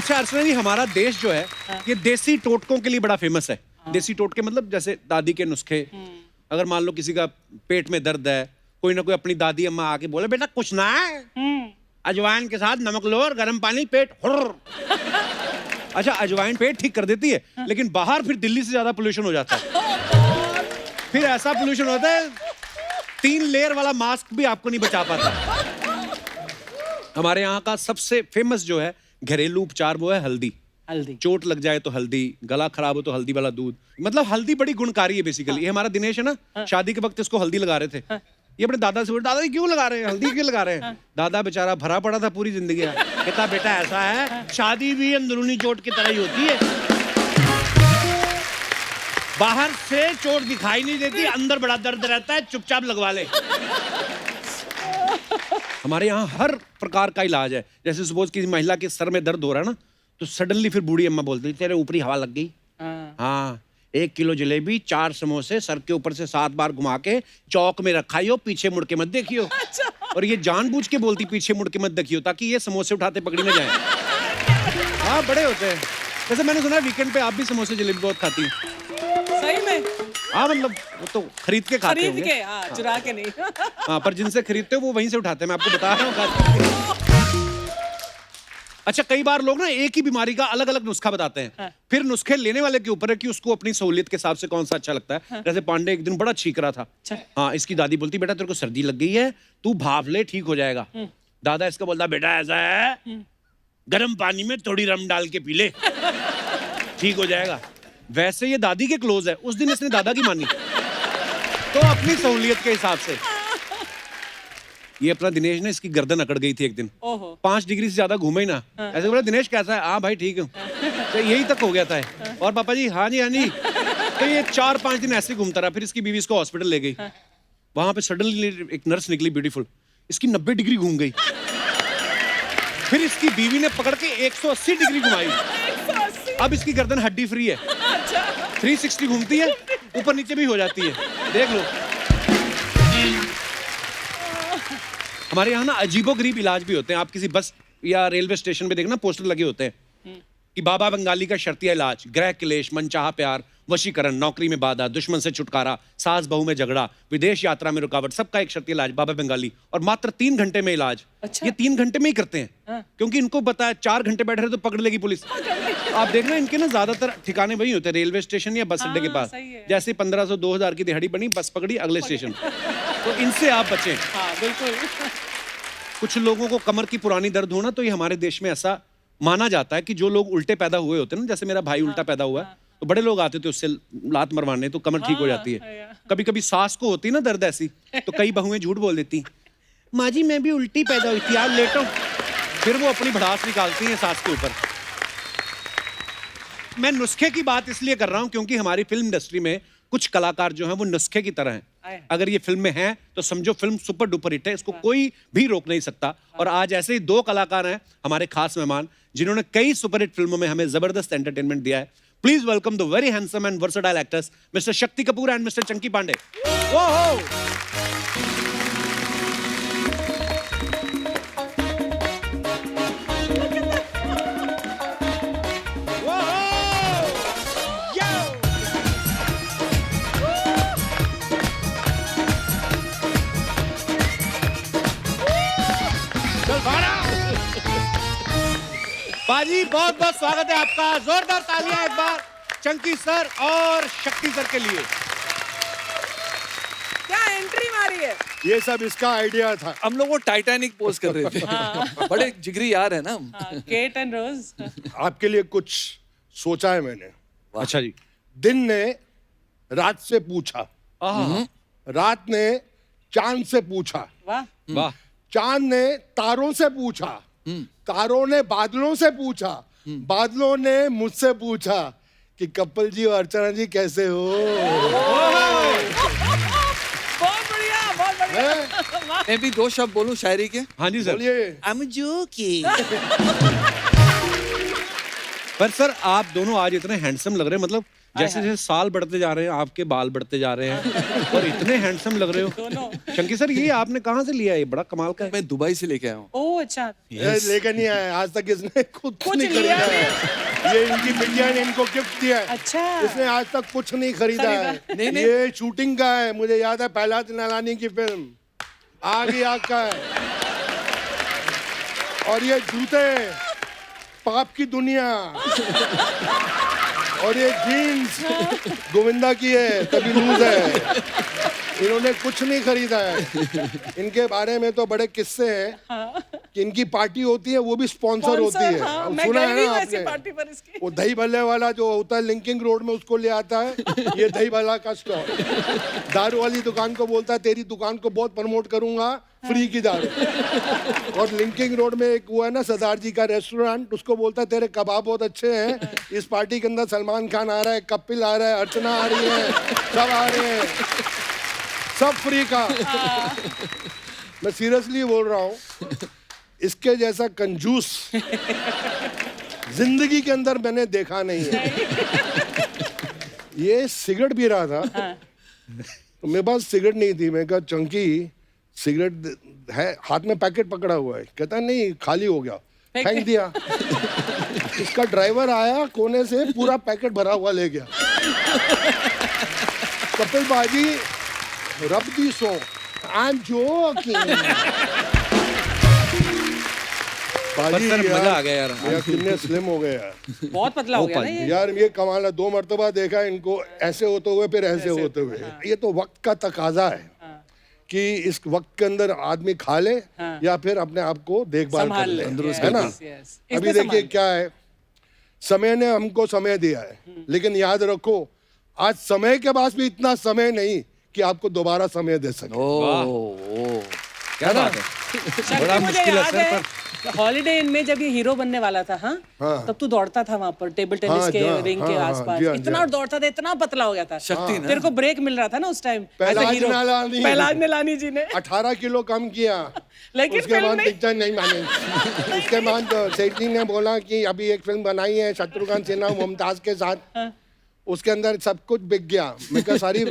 अच्छा अर्चना जी, हमारा देश जो है ये देसी टोटकों के लिए बड़ा फेमस है। देसी टोटके मतलब जैसे दादी के नुस्खे। अगर मान लो किसी का पेट में दर्द है, कोई ना कोई अपनी दादी अम्मा आके बोले बेटा कुछ ना है, अजवाइन के साथ नमक लो और गर्म पानी, पेट हुर्र। अच्छा, अजवाइन पेट ठीक कर देती है, लेकिन बाहर फिर दिल्ली से ज्यादा पोल्यूशन हो जाता है। फिर ऐसा पोल्यूशन होता है 3 लेयर वाला मास्क भी आपको नहीं बचा पाता। हमारे यहाँ का सबसे फेमस जो है घरेलू उपचार वो है हल्दी। हल्दी, चोट लग जाए तो हल्दी, गला खराब हो तो हल्दी वाला दूध। मतलब हल्दी बड़ी गुणकारी है बेसिकली। ये हमारा दिनेश है ना, शादी के वक्त इसको हल्दी लगा रहे थे। ये अपने दादा से बोले दादा क्यों लगा रहे हैं, हल्दी क्यों लगा रहे हैं? दादा बेचारा भरा पड़ा था पूरी जिंदगी। कहता बेटा ऐसा है, शादी भी अंदरूनी चोट की तरह ही होती है, बाहर से चोट दिखाई नहीं देती, अंदर बड़ा दर्द रहता है, चुपचाप लगवा ले। हमारे यहाँ हर प्रकार का इलाज है। जैसे सपोज किसी महिला के सर में दर्द हो रहा है ना, तो सडनली फिर बूढ़ी अम्मा बोलती है तेरे ऊपरी हवा लग गई। हाँ, 1 किलो जलेबी, 4 समोसे सर के ऊपर से 7 बार घुमा के चौक में रखाइयो, पीछे मुड़ के मत देखियो। अच्छा। और ये जानबूझ के बोलती पीछे मुड़ के मत देखियो, ताकि ये समोसे उठाते पकड़ी ना जाए। हाँ, बड़े होते हैं। वैसे मैंने सुना है वीकेंड पे आप भी समोसे जलेबी बहुत खाती हैं। सही में? हाँ, मतलब वो तो खरीद के खाते होंगे। खरीद के, हाँ, चुरा के नहीं। हाँ, पर जिनसे खरीदते हो वो वहीं से उठाते हैं, मैं आपको बता रहा हूँ। अच्छा, कई बार लोग ना एक ही बीमारी का अलग अलग नुस्खा बताते हैं। हाँ। फिर नुस्खे लेने वाले के ऊपर है कि उसको अपनी सहूलियत के हिसाब से कौन सा अच्छा लगता है। हाँ। जैसे पांडे एक दिन बड़ा छींक रहा था। अच्छा। हाँ, इसकी दादी बोलती बेटा तेरे को सर्दी लग गई है, तू भाप ले, ठीक हो जाएगा। दादा इसका बोलता बेटा ऐसा है, गर्म पानी में थोड़ी रम डाल के पी ले, ठीक हो जाएगा। वैसे ये दादी के क्लोज है, उस दिन इसने दादा की मानी, तो अपनी सहूलियत के हिसाब से। ये अपना दिनेश ने, इसकी गर्दन अकड़ गई थी एक दिन। 5 डिग्री से ज्यादा घूमे ही ना। ऐसे बोला दिनेश कैसा है? हाँ भाई ठीक हूँ। तो यही तक हो गया था। और पापा जी हाँ जी हाँ जी। तो ये 4-5 दिन ऐसे घूमता रहा। फिर इसकी बीवी इसको हॉस्पिटल ले गई। वहां पे सडनली एक नर्स निकली ब्यूटीफुल, इसकी 90 डिग्री घूम गई। फिर इसकी बीवी ने पकड़ के 180 डिग्री घुमाई। अब इसकी गर्दन हड्डी फ्री है। 360 घूमती है, ऊपर नीचे भी हो जाती है, देख लो। हमारे यहाँ ना अजीबोगरीब इलाज भी होते हैं। आप किसी बस या रेलवे स्टेशन पे देखना पोस्टर लगे होते हैं कि बाबा बंगाली का शर्तिया इलाज, ग्रह क्लेश, मनचाहा प्यार, वशीकरण, नौकरी में बाधा, दुश्मन से छुटकारा, सास बहू में झगड़ा, विदेश यात्रा में रुकावट, सबका एक शर्तिया इलाज बाबा बंगाली। और मात्र 3 घंटे में इलाज। अच्छा। ये 3 घंटे में ही करते हैं। क्योंकि इनको पता है 4 घंटे बैठे रहे तो पकड़ लेगी पुलिस। आप देखना इनके ना ज्यादातर ठिकाने वही होते हैं, रेलवे स्टेशन या बस अड्डे के पास। जैसे 1500-2000 की दिहाड़ी बनी, बस पकड़ी, अगले स्टेशन। तो इनसे आप बचें। हाँ, बिल्कुल। कुछ लोगों को कमर की पुरानी दर्द होना, तो ये हमारे देश में ऐसा माना जाता है कि जो लोग उल्टे पैदा हुए होते हैं ना, जैसे मेरा भाई उल्टा पैदा हुआ है, तो बड़े लोग आते थे उससे लात मरवाने, तो कमर ठीक हो जाती है। कभी कभी सास को होती ना दर्द ऐसी, तो कई बहुएं झूठ बोल देती, माँ जी मैं भी उल्टी पैदा हुई थी, यार लेटो। फिर वो अपनी भड़ास निकालती हैं सास के ऊपर। मैं नुस्खे की बात इसलिए कर रहा हूं क्योंकि हमारी फिल्म इंडस्ट्री में कुछ कलाकार जो हैं वो नुस्खे की तरह हैं। अगर ये फिल्म में हैं तो समझो फिल्म सुपर डुपर हिट है, इसको कोई भी रोक नहीं सकता। और आज ऐसे ही 2 कलाकार हैं हमारे खास मेहमान, जिन्होंने कई सुपर हिट फिल्मों में हमें जबरदस्त एंटरटेनमेंट दिया है। Please welcome the very handsome and versatile actors mister Shakti Kapoor and mister Chunky Pandey. बाजी बहुत बहुत स्वागत है आपका, जोरदार तालियां एक बार चंकी सर और शक्ति सर के लिए। क्या एंट्री मारी है। ये सब इसका आइडिया था। हम लोग वो टाइटैनिक पोज कर रहे थे। बड़े जिगरी यार है ना हम। केट एंड रोज। आपके लिए कुछ सोचा है मैंने। अच्छा जी। दिन ने रात से पूछा, रात ने चांद से पूछा, वाह वाह। चांद ने तारों से पूछा, तारों ने बादलों से पूछा, बादलों ने मुझसे पूछा कि कपिल जी और अर्चना जी कैसे हो। बहुत बढ़िया, बहुत बढ़िया। मैं भी 2 शब्द बोलूं शायरी के। हाँ जी सर। बोलिए। I'm joking। पर सर आप दोनों आज इतने हैंडसम लग रहे हैं, मतलब जैसे जैसे साल बढ़ते जा रहे हैं आपके बाल बढ़ते जा रहे हैं और इतने हैंडसम लग रहे हो। चंकी सर ये आपने कहाँ से लिया है? ये बड़ा कमाल का है। मैं दुबई से लेके आया हूँ। ओह अच्छा। लेकर नहीं आया आज तक, इसने खुद कुछ नहीं लिया खरीदा है। ये इनकी बिटिया ने इनको गिफ्ट दिया है। अच्छा। इसने आज तक कुछ नहीं खरीदा है। नहीं, नहीं। ये शूटिंग का है, मुझे याद है पहला नलानी की फिल्म आग ही आग का है। और ये जूते पाप की दुनिया और ये जीन्स गोविंदा की है, तभी लूज है। इन्होंने कुछ नहीं खरीदा है। इनके बारे में तो बड़े किस्से हैं कि इनकी पार्टी होती है वो भी स्पॉन्सर होती है। हाँ, मैं सुना गई है भी ना हूँ ऐसी आपने? पार्टी पर इसकी। वो दही भल्ले वाला जो होता है लिंकिंग रोड में, उसको ले आता है ये दही भल्ला का स्टॉल। दारू वाली दुकान को बोलता है तेरी दुकान को बहुत प्रमोट करूंगा, फ्री की दारू। और लिंकिंग रोड में एक वो है ना सरदार जी का रेस्टोरेंट, उसको बोलता है तेरे कबाब बहुत अच्छे हैं, इस पार्टी के अंदर सलमान खान आ रहा है, कपिल आ रहा है, अर्चना आ रही है, सब आ रहे हैं, सब फ्री का। मैं सीरियसली बोल रहा हूँ, इसके जैसा कंजूस जिंदगी के अंदर मैंने देखा नहीं है। ये सिगरेट पी रहा था, तो मेरे पास सिगरेट नहीं थी। मैं कहा चंकी सिगरेट है, हाथ में पैकेट पकड़ा हुआ है। कहता नहीं खाली हो गया, फेंक दिया। इसका ड्राइवर आया कोने से, पूरा पैकेट भरा हुआ ले गया। कपिल बाजी रब दी सो, आई एम जोकिंग। बाजी सर यार, मजा आ गया यार। यार कितने स्लिम हो गए यार। बहुत पतला हो गया ना ये। यार ये कमाल है, 2 मर्तबा देखा इनको ऐसे होते हुए फिर ऐसे होते हुए। ये तो वक्त का तकाजा है कि इस वक्त के अंदर आदमी खा ले या फिर अपने आप को देखभाल कर संभाल ले, ले। है ना। Yes, yes. अभी इसने देखिए संभाल क्या है, समय ने हमको समय दिया है, लेकिन याद रखो आज समय के पास भी इतना समय नहीं कि आपको दोबारा समय दे सके। ओ क्या बात है। शक्ति बड़ा मुझे मुश्किल है याद सर, है हॉलीडे इन में जब ये हीरो बनने वाला था, हाँ तब तू दौड़ता था वहां पर टेबल टेनिस हाँ, के हाँ, रिंग के हाँ, आसपास। जी हाँ, जी इतना हाँ। दौड़ता था, इतना पतला हो गया था। शक्ति ना। तेरे को ब्रेक मिल रहा था ना उस time as a Pahlaj hero. Nihalani. Pahlaj Nihalani ji ने 18 किलो कम किया, लेकिन उसके फिल्म बाद नहीं। पिक्चर नहीं माने। उसके बाद सेठ जी ने बोला कि अभी एक फिल्म बनाई है शत्रुघ्न सिन्हा मुमताज के साथ, उसके अंदर सब कुछ बिक गया। मैं कहा सारी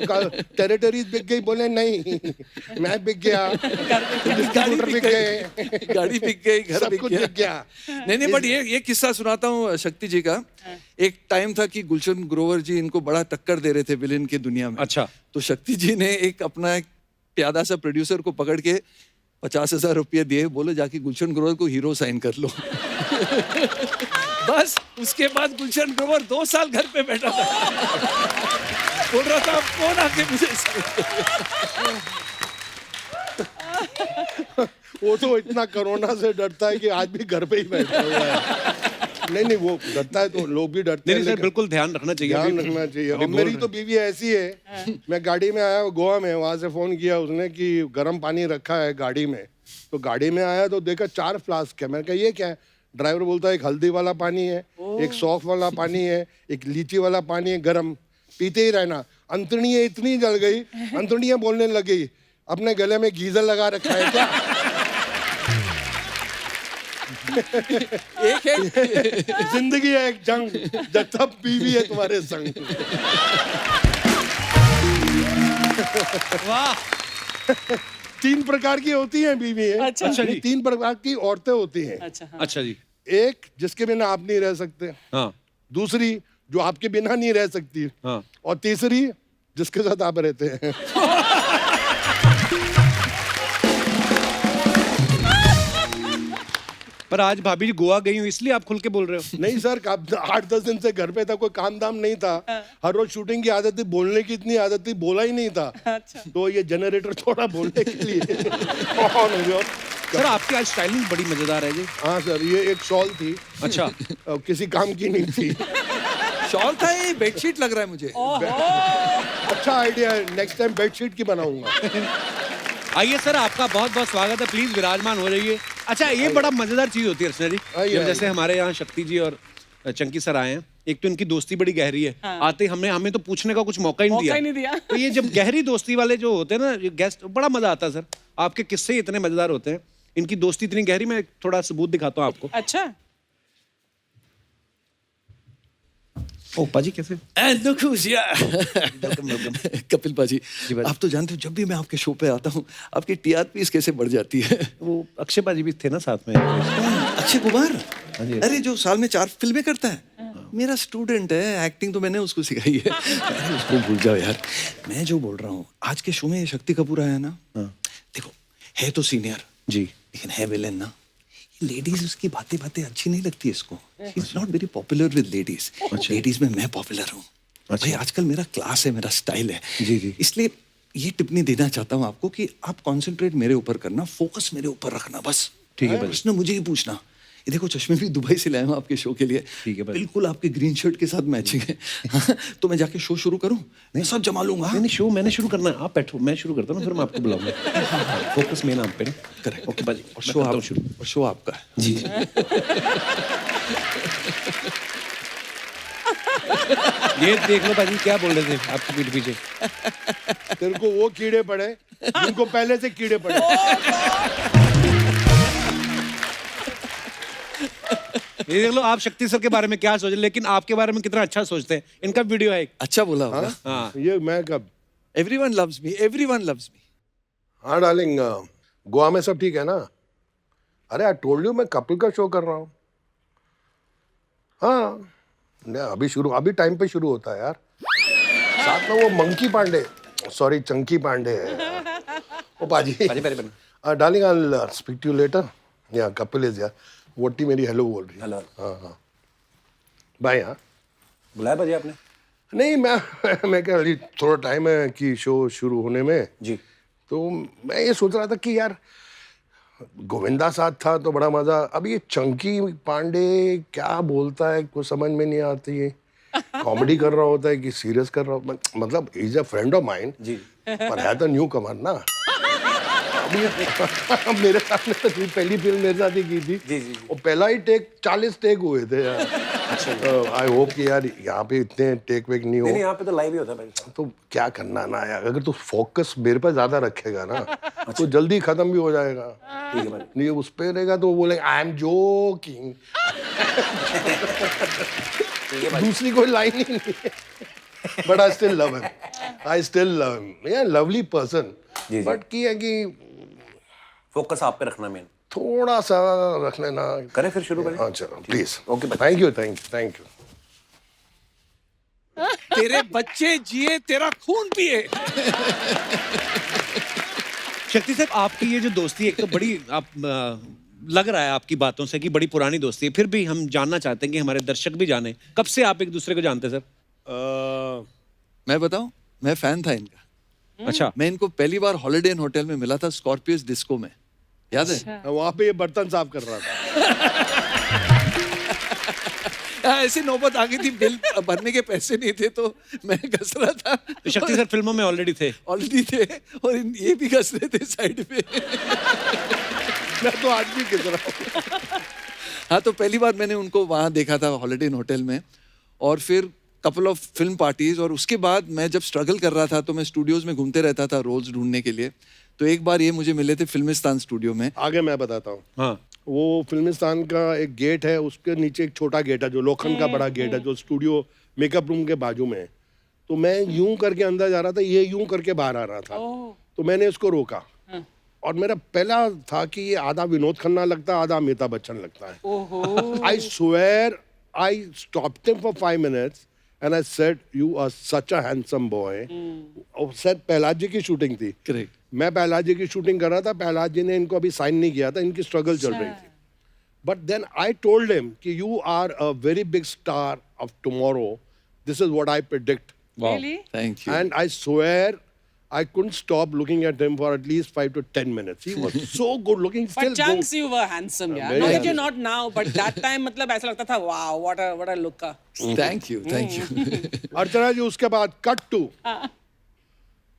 टेरिटरीज बिक गई। बोले नहीं मैं बिक गया, डिस्ट्रीब्यूटर बिक गए, गाड़ी बिक गई, घर सब बिक कुछ गया। बिक गया। नहीं बट ये किस्सा सुनाता हूँ शक्ति जी का। एक टाइम था कि गुलशन ग्रोवर जी इनको बड़ा टक्कर दे रहे थे विलेन की दुनिया में। अच्छा। तो शक्ति जी ने एक अपना एक प्यादा सा प्रोड्यूसर को पकड़ के 50,000 रुपये दिए, बोले जाके गुलशन ग्रोवर को हीरो साइन कर लो। बस उसके बाद गुलशन ग्रोवर 2 साल घर पे बैठा था। बोल रहा था कौन आके मुझे वो तो इतना कोरोना से डरता है कि आज भी घर पे ही बैठा हुआ है। नहीं वो डरता है तो लोग भी डरते हैं, नहीं सर लेकिन बिल्कुल ध्यान रखना चाहिए। ध्यान अभी- रखना चाहिए। अभी और बोल मेरी रहे तो बीवी ऐसी है, मैं गाड़ी में आया गोवा में, वहां से फोन किया उसने कि गर्म पानी रखा है गाड़ी में। तो गाड़ी में आया तो देखा 4 फ्लास्क है। मैंने कहा ये क्या है? ड्राइवर बोलता है एक हल्दी वाला पानी है, एक सौंफ वाला पानी है, एक लीची वाला पानी है, गरम पीते ही रहना। अंतड़ियाँ इतनी जल गई, अंतड़ियाँ बोलने लगी अपने गले में गीजर लगा रखा है क्या? एक है जिंदगी है एक जंग, जब तक बीवी है तुम्हारे संग। वाह 3 प्रकार की होती हैं बीवी है। अच्छा। अच्छा जी। 3 प्रकार की औरतें होती हैं। अच्छा हाँ। अच्छा जी। एक जिसके बिना आप नहीं रह सकते, हाँ दूसरी जो आपके बिना नहीं रह सकती, हाँ। और तीसरी जिसके साथ आप रहते हैं। पर आज भाभी जी गोवा गई हूँ इसलिए आप खुल के बोल रहे हो। नहीं सर 8-10 दिन से घर पे था, कोई काम दाम नहीं था, हर रोज शूटिंग की आदत थी, बोलने की इतनी आदत थी, बोला ही नहीं था। अच्छा। तो ये जनरेटर थोड़ा बोलने के लिए ऑन हो गया। सर आपकी आज स्टाइलिंग बड़ी मजेदार है जी। हाँ सर ये एक शॉल थी, अच्छा। किसी काम की नहीं थी। शॉल था, ये बेडशीट लग रहा है मुझे। अच्छा आइडिया है, नेक्स्ट टाइम बेडशीट की बनाऊंगा। आइए सर आपका बहुत बहुत स्वागत है, प्लीज विराजमान हो जाइए। अच्छा ये बड़ा मजेदार चीज होती है अर्चना जी, आइए, जब आइए। जैसे हमारे यहाँ शक्ति जी और चंकी सर आए हैं, एक तो इनकी दोस्ती बड़ी गहरी है। आते ही हमें तो पूछने का कुछ मौका ही मौका ही नहीं नहीं दिया। दिया। तो ये जब गहरी दोस्ती वाले जो होते हैं ना गेस्ट, बड़ा मजा आता है सर। आपके किस्से ही इतने मजेदार होते हैं, इनकी दोस्ती इतनी गहरी। मैं थोड़ा सबूत दिखाता हूँ आपको। अच्छा ओ पाजी कैसे? कपिल पाजी, आप तो जानते हो जब भी मैं आपके शो पे आता हूँ आपकी टीआरपी कैसे बढ़ जाती है। वो अक्षय पाजी भी थे ना साथ में। अक्षय कुमार, हाँ जी। अरे जो साल में 4 फिल्में करता है, मेरा स्टूडेंट है, एक्टिंग तो मैंने उसको सिखाई है। अरे उसको भूल जाओ यार। मैं जो बोल रहा हूँ आज के शो में ये शक्ति कपूर आया ना, देखो है तो सीनियर जी, लेकिन है विलेन ना। लेडीज उसकी बातें अच्छी नहीं लगती इसको। Is not very popular with ladies. Ladies में मैं पॉपुलर हूँ। भाई आजकल मेरा क्लास है, मेरा स्टाइल है। जी जी। इसलिए ये टिप्पणी देना चाहता हूँ आपको कि आप कॉन्सेंट्रेट मेरे ऊपर करना, फोकस मेरे ऊपर रखना बस। ठीक है भाई। प्रश्न मुझे ही पूछना। ये देखो चश्मे भी दुबई से लाया हूँ आपके शो के लिए। ठीक है भाई। बिल्कुल आपके ग्रीन शर्ट के साथ मैचिंग है। तो मैं जाके शो शुरू करूँ? मैं सब जमा लूंगा। नहीं शो मैंने शुरू करना है, आप बैठो, मैं शुरू करता हूँ फिर मैं आपको बुलाऊंगा। फोकस मेन आप पे ना। करेक्ट। ओके पाजी, और शो आप शुरू, और शो आपका है। जी। ये देख लो पाजी क्या बोल रहे थे आपकी पीठ पीछे। तेरे को वो कीड़े पड़े जिनको पहले से कीड़े पड़े। ये देख लो आप शक्ति सर के बारे में क्या सोचे, लेकिन आपके बारे में कितना अच्छा सोचते हैं। इनका वीडियो है एक। अच्छा बोला होगा। हाँ ये मैं कब? Everyone loves me, everyone loves me. हाँ डार्लिंग, गोवा में सब ठीक है ना? अरे आई टोल्ड यू मैं कपिल का शो कर रहा हूँ। हाँ नहीं, अभी टाइम पे शुरू होता है यार। साथ में वो मंकी पांडे, सॉरी चंकी पांडे है। ओ पाजी, darling I speak to you later. या कपिल इज यार। वोटी मेरी हेलो बोल रही है। हेलो। हाँ बाय। हाँ बुलाया पाजी आपने? नहीं मैं क्या, अभी थोड़ा टाइम है कि शो शुरू होने में जी। तो मैं ये सोच रहा था कि यार गोविंदा साथ था तो बड़ा मजा। अब ये चंकी पांडे क्या बोलता है कुछ समझ में नहीं आती है। कॉमेडी कर रहा होता है कि सीरियस कर रहा होता है। मतलब is a friend of mind जी, पर है तो न्यू कमर ना। अभी मेरे सामने तो पहली फिल्म मेरे साथ ही की थी जी जी। और पहला ही टेक 40 टेक हुए थे यार। आई होप कि यार यहाँ पे इतने टेक वेक नहीं हो। नहीं यहाँ पे तो लाइव ही होता है भाई। तो क्या करना ना यार, अगर तू फोकस मेरे पर ज्यादा रखेगा ना तो जल्दी खत्म भी हो जाएगा। ठीक है भाई। नहीं उस पे रहेगा तो वो बोलेगा आई एम जोकिंग। दूसरी कोई लाइन ही नहीं है। But I still love him, I still love him. यार लवली पर्सन, बट की है कि फोकस आप पे रखना मेन। थोड़ा सा रख लेना। करें फिर शुरू करें? हाँ चलो please. Okay thank you thank you thank you. तेरे बच्चे जिए, तेरा खून पिए। शक्ति साहब आपकी ये जो दोस्ती है, एक तो बड़ी आप लग रहा है आपकी बातों से कि बड़ी पुरानी दोस्ती है, फिर भी हम जानना चाहते हैं कि हमारे दर्शक भी जाने कब से आप एक दूसरे को जानते हैं सर? मैं बताऊं, मैं फैन था इनका। अच्छा। मैं इनको पहली बार हॉलिडे इन होटल में मिला था, स्कॉर्पियोस डिस्को में, याद है? वहां पे ये बर्तन साफ कर रहा था। ऐसी नौबत आ गई थी, बिल भरने के पैसे नहीं थे तो मैं घस रहा था। तो शक्ति सर फिल्मों में ऑलरेडी थे? ऑलरेडी थे और ये भी घस रहे थे साइड पे। मैं तो आज भी घस रहा हूँ। हाँ, तो पहली बार मैंने उनको वहाँ देखा था हॉलिडे इन होटल में, और फिर कपल ऑफ फिल्म पार्टीज। और उसके बाद मैं जब स्ट्रगल कर रहा था तो मैं स्टूडियोज में घूमते रहता था रोल्स ढूंढने के लिए। तो एक बार ये मुझे मिले थे फिल्मिस्तान स्टूडियो में। आगे मैं बताता हूँ। हाँ। वो फिल्मिस्तान का एक गेट है, उसके नीचे एक छोटा गेट है जो लोखंड का बड़ा गेट है जो स्टूडियो मेकअप रूम के बाजू में है। तो मैं यूं करके अंदर जा रहा था, ये यूं करके बाहर आ रहा था। तो मैंने इसको रोका और मेरा पहला था कि ये आधा विनोद खन्ना लगता है, आधा अमिताभ बच्चन लगता है। I swear I stopped him for 5 minutes and I said you are such a handsome boy। और शायद पहलाज जी की शूटिंग थी। करेक्ट। मैं पहलाज जी की शूटिंग कर रहा था, पहलाज जी ने इनको अभी साइन नहीं किया था, इनकी स्ट्रगल चल रही थी। But then I told him कि you are a very big star of tomorrow, this is what I predict. Really? Thank you. And I swear I couldn't stop looking at him for at least 5 to 10 minutes. He was so good looking. Still But chunks you were handsome, yeah. very No, that handsome. you're not now, but that time मतलब ऐसा लगता था, wow, what a look का। Thank you, thank you. Archana ji उसके बाद cut to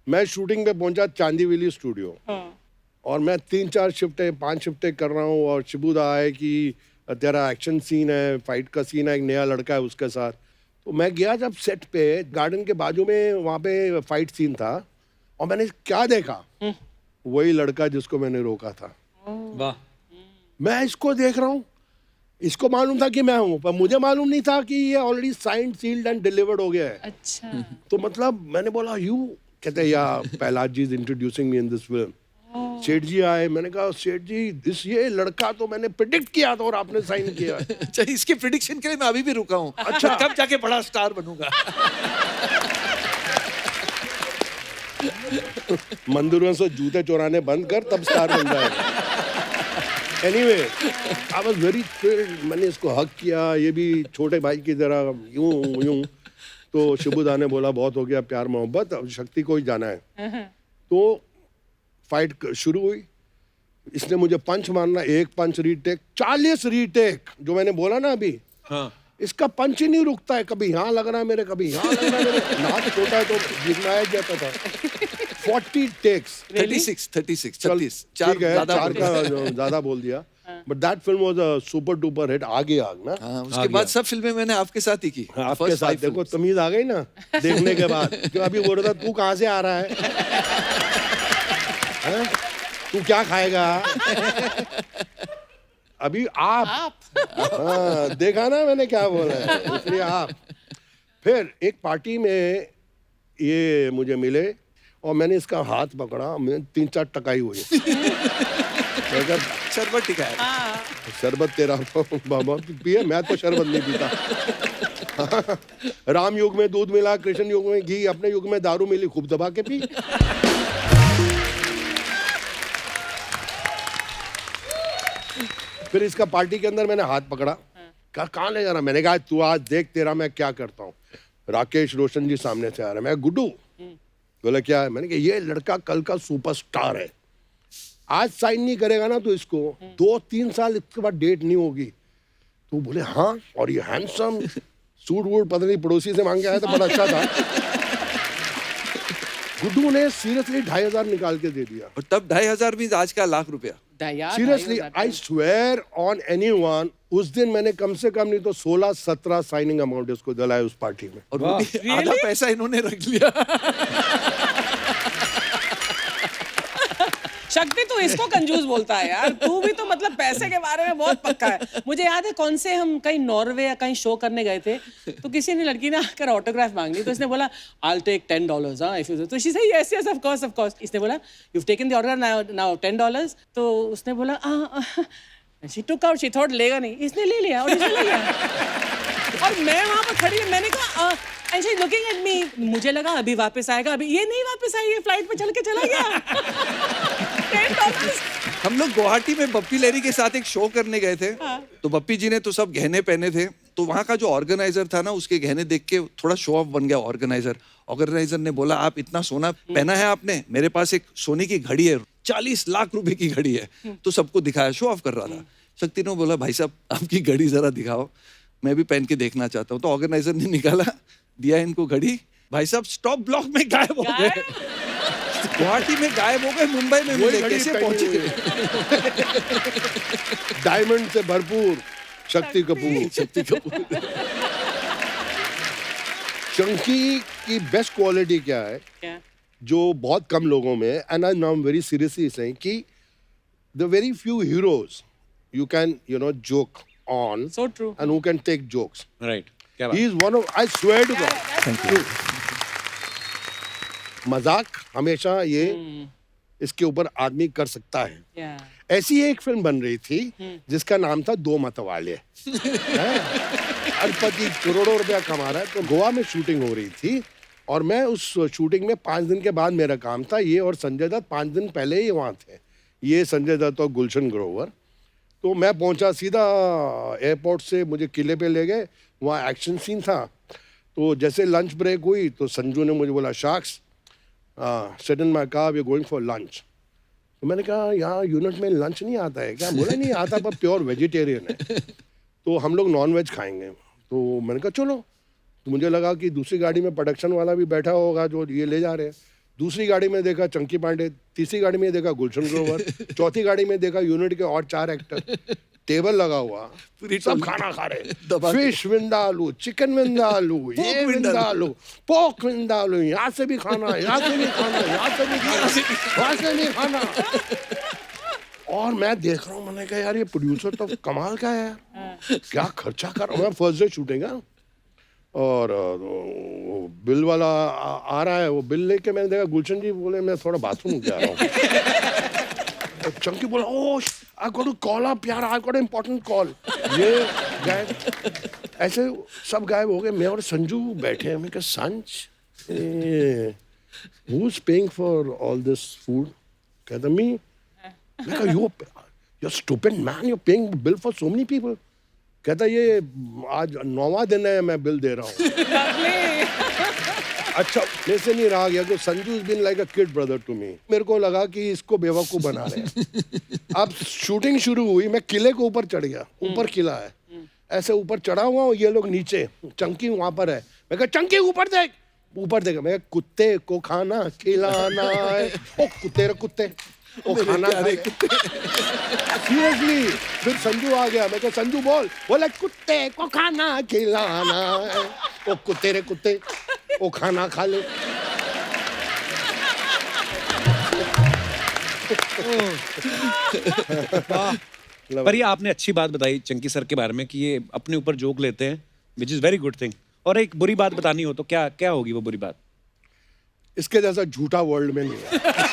मैं shooting पे पहुंचा चांदीविली स्टूडियो और मैं 3-4 शिफ्टें 5 शिफ्टें कर रहा हूँ और शिबूदा है कि तेरा एक्शन सीन है, फाइट का सीन है, एक नया लड़का है उसके साथ। तो मैं गया जब सेट पे, गार्डन के बाजू में वहाँ पे फाइट सीन था और मैंने क्या देखा, वही लड़का जिसको मैंने रोका था। वाह। मैं इसको देख रहा हूँ, इसको मालूम था कि मैं हूँ, पर मुझे मालूम नहीं था कि ये already signed sealed and delivered हो गया है। अच्छा। तो मतलब मैंने बोला यू, कहते हैं या Prahlad ji is introducing me in this film. सेठ जी आए, मैंने कहा सेठ जी ये लड़का तो मैंने प्रिडिक्ट किया था और आपने साइन किया। अच्छा, इसके प्रिडिक्शन के लिए मैं अभी भी रुका हूँ। अच्छा, कब जाके बड़ा स्टार बनूंगा। मंदिरों से जूते चुराने बंद कर, तब स्टार बन जाएगा। Anyway, I was very thrilled. मैंने इसको हक किया, ये भी छोटे भाई की तरह यूं यूं। तो शिबुदा ने बोला बहुत हो गया प्यार मोहब्बत, अब शक्ति को ही जाना है। तो फाइट शुरू हुई। इसने मुझे पंच मारना, एक पंच रीटेक, 40 रीटेक, जो मैंने बोला ना अभी। हाँ। इसका पंच ही नहीं रुकता है, कभी यहाँ लग रहा है मेरे, कभी यहाँ लग रहा है मेरे। नाक छोटा है तो जिगनाया जाता था। 40 टेक्स, 36 चल, 36 ठीक है, चार का ज्यादा बोल दिया। But that film was a super duper hit. आगे आग ना। हाँ, उसके बाद सब फिल्में मैंने आपके साथ ही की। आपके First साथ 5 देखो films। तमीज आ गई ना देखने के बाद। क्यों अभी बोल रहा था तू कहाँ से आ रहा है, हैं? तू क्या खाएगा अभी आप। हाँ, देखा ना मैंने क्या बोला है, इसलिए आप। फिर एक पार्टी में ये मुझे मिले और मैंने इसका हाथ पकड़ा, मैं 3-4 टकाई हुई। शरबत टिकाया। शरबत तेरा बाबा पिए, मैं तो शरबत नहीं पीता। राम युग में दूध मिला, कृष्ण युग में घी, अपने युग में दारू मिली, खूब दबा के पी। फिर इसका पार्टी के अंदर मैंने हाथ पकड़ा, कहा कहाँ ले जा रहा। मैंने कहा तू आज देख तेरा मैं क्या करता हूँ। राकेश रोशन जी सामने से आ रहा है, मैं गुड्डू। बोला क्या है, मैंने कहा ये लड़का कल का सुपरस्टार है, आज साइन नहीं करेगा ना तो इसको 2-3 साल इसके बाद डेट नहीं होगी। तो बोले हाँ, और ये हैंडसम, सूट वूट पता नहीं पड़ोसी से मांग के आया था, बड़ा अच्छा था। गुड्डू ने सीरियसली 2500 निकाल के दे दिया। और तब 2500 मीन्स आज का ₹1,00,000। Seriously I swear on anyone, उस दिन मैंने कम से कम नहीं तो 16-17 साइनिंग अमाउंट इसको दिलाए उस पार्टी में। और वो भी आधा पैसा इन्होंने रख लिया। शक्ति तू इसको कंजूस बोलता है यार, तू भी तो मतलब पैसे के बारे में बहुत पक्का है। मुझे याद है कौन से हम कहीं नॉर्वे या कहीं शो करने गए थे, तो किसी ने लड़की ने आकर ऑटोग्राफ मांग ली, तो इसने बोला I'll take $10, हाँ इफ यू, तो she said yes yes of course। इसने बोला you've taken the autograph now $10, तो उसने बोला she took out, she thought लेगा नहीं, इसने ले लिया और इसने ले लिया। और मैं वहाँ पर खड़ी, मैंने कहा and she's looking at me, मुझे लगा अभी वापस आएगा, अभी ये नहीं वापस आई, ये फ्लाइट पे चल के चला गया। $10। हम लोग गुवाहाटी में बप्पी लहरी के साथ एक शो करने गए थे। तो बप्पी जी ने तो सब गहने पहने थे, तो वहाँ का जो ऑर्गेनाइजर था ना, उसके गहने देख के थोड़ा शो ऑफ बन गया ऑर्गेनाइजर ने बोला आप इतना सोना पहना है आपने, मेरे पास एक सोने की घड़ी है, 40 लाख रुपए की घड़ी है। तो सबको दिखाया, शो ऑफ कर रहा था। शक्ति ने बोला भाई साहब आपकी घड़ी जरा दिखाओ, मैं भी पहन के देखना चाहता हूँ। तो ऑर्गेनाइजर ने निकाला, दिया इनको घड़ी, भाई साहब स्टॉप ब्लॉक में गायब हो गए। गुवाहाटी में गायब हो गए, मुंबई में मिले, कैसे पहुंचे? डायमंड से भरपूर शक्ति कपूर। चंकी की बेस्ट क्वालिटी क्या है, क्या? जो बहुत कम लोगों में, and I now very seriously saying कि the very few heroes you can joke on, So true. and who can take jokes. Right, क्या He is one of, I swear to God. Thank you. मजाक हमेशा ये इसके ऊपर आदमी कर सकता है। Yeah. ऐसी एक फिल्म बन रही थी जिसका नाम था दो मतवाले। अरबपति करोड़ों रुपया कमा रहा है। तो गोवा में शूटिंग हो रही थी और मैं उस शूटिंग में 5 दिन के बाद मेरा काम था। ये और संजय दत्त 5 दिन पहले ही वहाँ थे, ये संजय दत्त और गुलशन ग्रोवर। तो मैं पहुंचा सीधा एयरपोर्ट से, मुझे किले पे ले गए, वहाँ एक्शन सीन था। तो जैसे लंच ब्रेक हुई तो संजू ने मुझे बोला chunks sit in my car, we are going for lunch. तो मैंने कहा यहाँ यूनिट में लंच नहीं आता है क्या? बोला नहीं आता, पर प्योर वेजिटेरियन है, तो हम लोग नॉन वेज खाएंगे। तो मैंने कहा चलो। तो मुझे लगा कि दूसरी गाड़ी में प्रोडक्शन वाला भी बैठा होगा जो ये ले जा रहे हैं। दूसरी गाड़ी में देखा चंकी पांडे, तीसरी गाड़ी में देखा गुलशन ग्रोवर, चौथी गाड़ी में देखा यूनिट के और 4 एक्टर। टेबल लगा हुआ, सब खाना खा रहे, फिश विंदालू, चिकन विंदालू, ये विंदालू, पोर्क विंदालू, यहाँ से भी खाना, यहाँ से भी खाना, यहाँ से भी खाना, वहाँ से भी खाना। और मैं देख रहा हूँ, मैंने कहा यार ये प्रोड्यूसर तो कमाल का है यार, क्या खर्चा कर रहा हूँ। फर्स्ट डे शूटिंग है और वो बिल वाला आ रहा है, वो बिल लेके मैंने देखा गुलशन जी बोले मैं थोड़ा बाथरूम जा रहा हूँ। चंकी बोला oh I got to call up यार, आई गॉट इम्पोर्टेंट कॉल। ये गायब, ऐसे सब गायब हो गए। मैं और संजू बैठे हैं। मैं कहा संज who is paying for all this food? कहता मी। मैं कहा you're stupid man, you're paying bill for so many people. कहता ये आज 9वां दिन है मैं बिल दे रहा हूँ। अच्छा मेरे से नहीं रहा गया कि Sanju is been like a kid brother to me. मेरे को लगा कि इसको बेवकूफ बना रहे हैं। अब शूटिंग शुरू हुई, मैं किले के ऊपर चढ़ गया। ऊपर किला है, ऐसे ऊपर चढ़ा हुआ हूँ, ये लोग नीचे, चंकी वहां पर है। मैं कहा चंकी ऊपर देख, ऊपर देखा। मैं कुत्ते को खाना खिलाना है, ओ कुत्ते रे कुत्ते वो खाना सीरियसली। फिर संजू आ गया। मैं कहा संजू बोल, बोले कुत्ते को खाना खिलाना है, ओ कुत्ते रे कुत्ते वो खाना खा ले। पर ये आपने अच्छी बात बताई चंकी सर के बारे में कि ये अपने ऊपर जोक लेते हैं, which is very good thing. और एक बुरी बात बतानी हो तो क्या क्या होगी वो बुरी बात? इसके जैसा झूठा वर्ल्ड में नहीं है।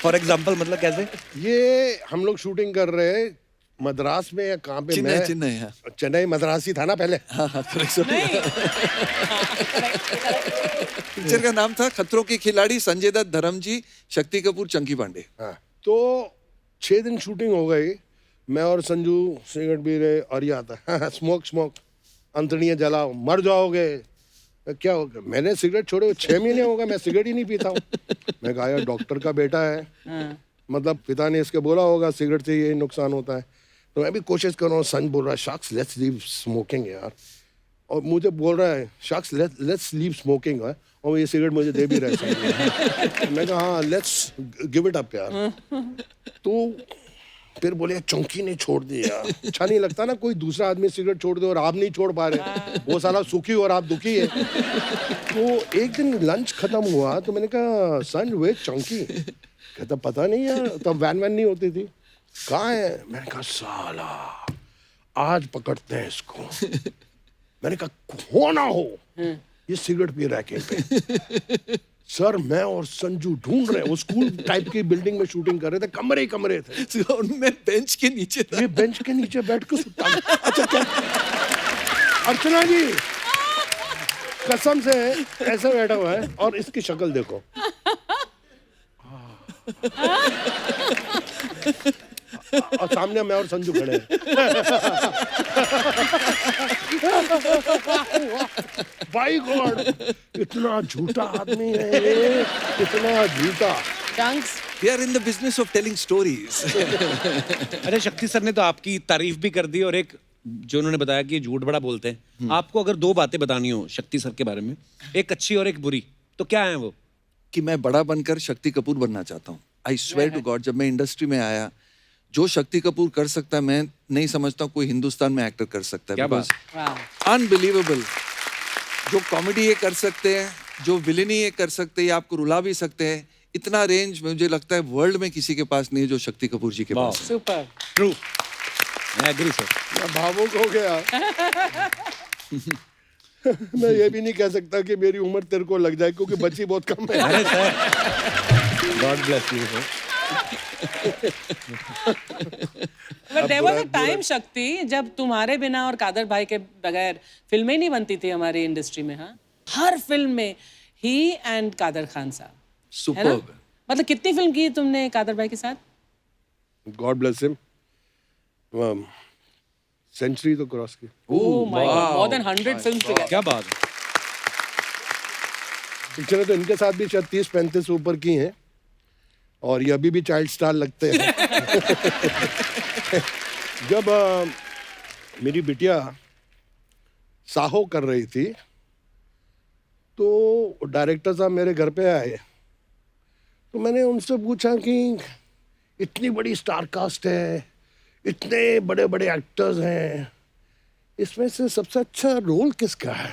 फॉर एग्जाम्पल मतलब कैसे? ये हम लोग शूटिंग कर रहे हैं मद्रास में या कहाँ पे? चेन्नई मद्रासी था ना पहले। पिक्चर का नाम था खतरों के खिलाड़ी, संजय दत्त, धर्मजी, शक्ति कपूर, चंकी पांडे। हाँ, तो 6 दिन शूटिंग हो गई। मैं और संजू सिगरेट पी रहे और ये आता स्मोक स्मोक, अंतड़ियाँ जलाओ मर जाओगे। क्या हो गया? मैंने सिगरेट छोड़े 6 महीने हो गए, मैं सिगरेट ही नहीं पीता हूँ। मैं कहा यार डॉक्टर का बेटा है, मतलब पिता ने इसके बोला होगा सिगरेट से ये नुकसान होता है। तो मैं भी कोशिश कर रहा हूँ। संज बोल रहा है शख्स लेट्स लीव स्मोकिंग यार, और मुझे बोल रहा है शख्स लेट्स लीव स्मोकिंग है, और ये सिगरेट मुझे दे भी रहा है। मैं कहा हाँ लेट्स गिव इट अप यार। तो फिर बोले चंकी ने छोड़ दी यार। अच्छा नहीं लगता ना कोई दूसरा आदमी सिगरेट छोड़ दे और आप नहीं छोड़ पा रहे, वो साला सुखी और आप दुखी है। तो एक दिन लंच खत्म हुआ तो मैंने कहा संज वे चंकी? कहता पता नहीं यार, तब वैन नहीं होती थी, कहाँ है? मैंने कहा साला आज पकड़ते हैं इसको। मैंने कहा हो ना हो ये सिगरेट पी रहा है कहीं पे। सर मैं और संजू ढूंढ रहे हैं, वो स्कूल टाइप की बिल्डिंग में शूटिंग कर रहे थे, कमरे कमरे थे। उनमें बेंच के नीचे था। ये बेंच के नीचे बैठ के सुता। अच्छा क्या अर्चना जी कसम से ऐसे बैठा हुआ है और इसकी शक्ल देखो। और सामने मैं और संजू खड़े हैं। बाई गॉड इतना झूठा आदमी है ये, इतना झूठा। We are in the business of telling stories. अरे शक्ति सर ने तो आपकी तारीफ भी कर दी और एक जो उन्होंने बताया कि झूठ बड़ा बोलते हैं। आपको अगर 2 बातें बतानी हो शक्ति सर के बारे में, एक अच्छी और एक बुरी, तो क्या है वो? कि मैं बड़ा बनकर शक्ति कपूर बनना चाहता हूँ। आई स्वेयर टू गॉड, जब मैं इंडस्ट्री में आया, जो शक्ति कपूर कर सकता है मैं नहीं समझता कोई हिंदुस्तान में एक्टर कर सकता है। क्या बात? अनबिलीवेबल। जो कॉमेडी ये कर सकते हैं, जो विलेनी ये कर सकते हैं, ये आपको रुला भी सकते हैं। इतना रेंज मुझे लगता है वर्ल्ड में किसी के पास नहीं है जो शक्ति कपूर जी के पास। सुपर ट्रू, मैं एग्री सर। मैं भावुक हो गया। मैं ये भी नहीं कह सकता कि मेरी उम्र तेरे को लग जाए क्योंकि बच्ची बहुत कम है। अरे sir God bless you sir. But there was a time शक्ति जब तुम्हारे बिना और कादर भाई के बगैर फिल्में नहीं बनती थी हमारी इंडस्ट्री में। हाँ, हर फिल्म में ही एंड कादर खान साहब। सुपर्ब। मतलब कितनी फिल्म की तुमने कादर भाई के साथ? गॉड ब्लेस हिम, सेंचुरी तो क्रॉस की। Oh my God, more than 100 films together। क्या बात है। पिक्चरें तो इनके साथ भी शायद 30-35 ऊपर की हैं और ये अभी भी चाइल्ड स्टार लगते हैं। जब मेरी बिटिया साहो कर रही थी तो डायरेक्टर साहब मेरे घर पे आए, तो मैंने उनसे पूछा कि इतनी बड़ी स्टार कास्ट है, इतने बड़े बड़े एक्टर्स हैं, इसमें से सबसे अच्छा रोल किसका है?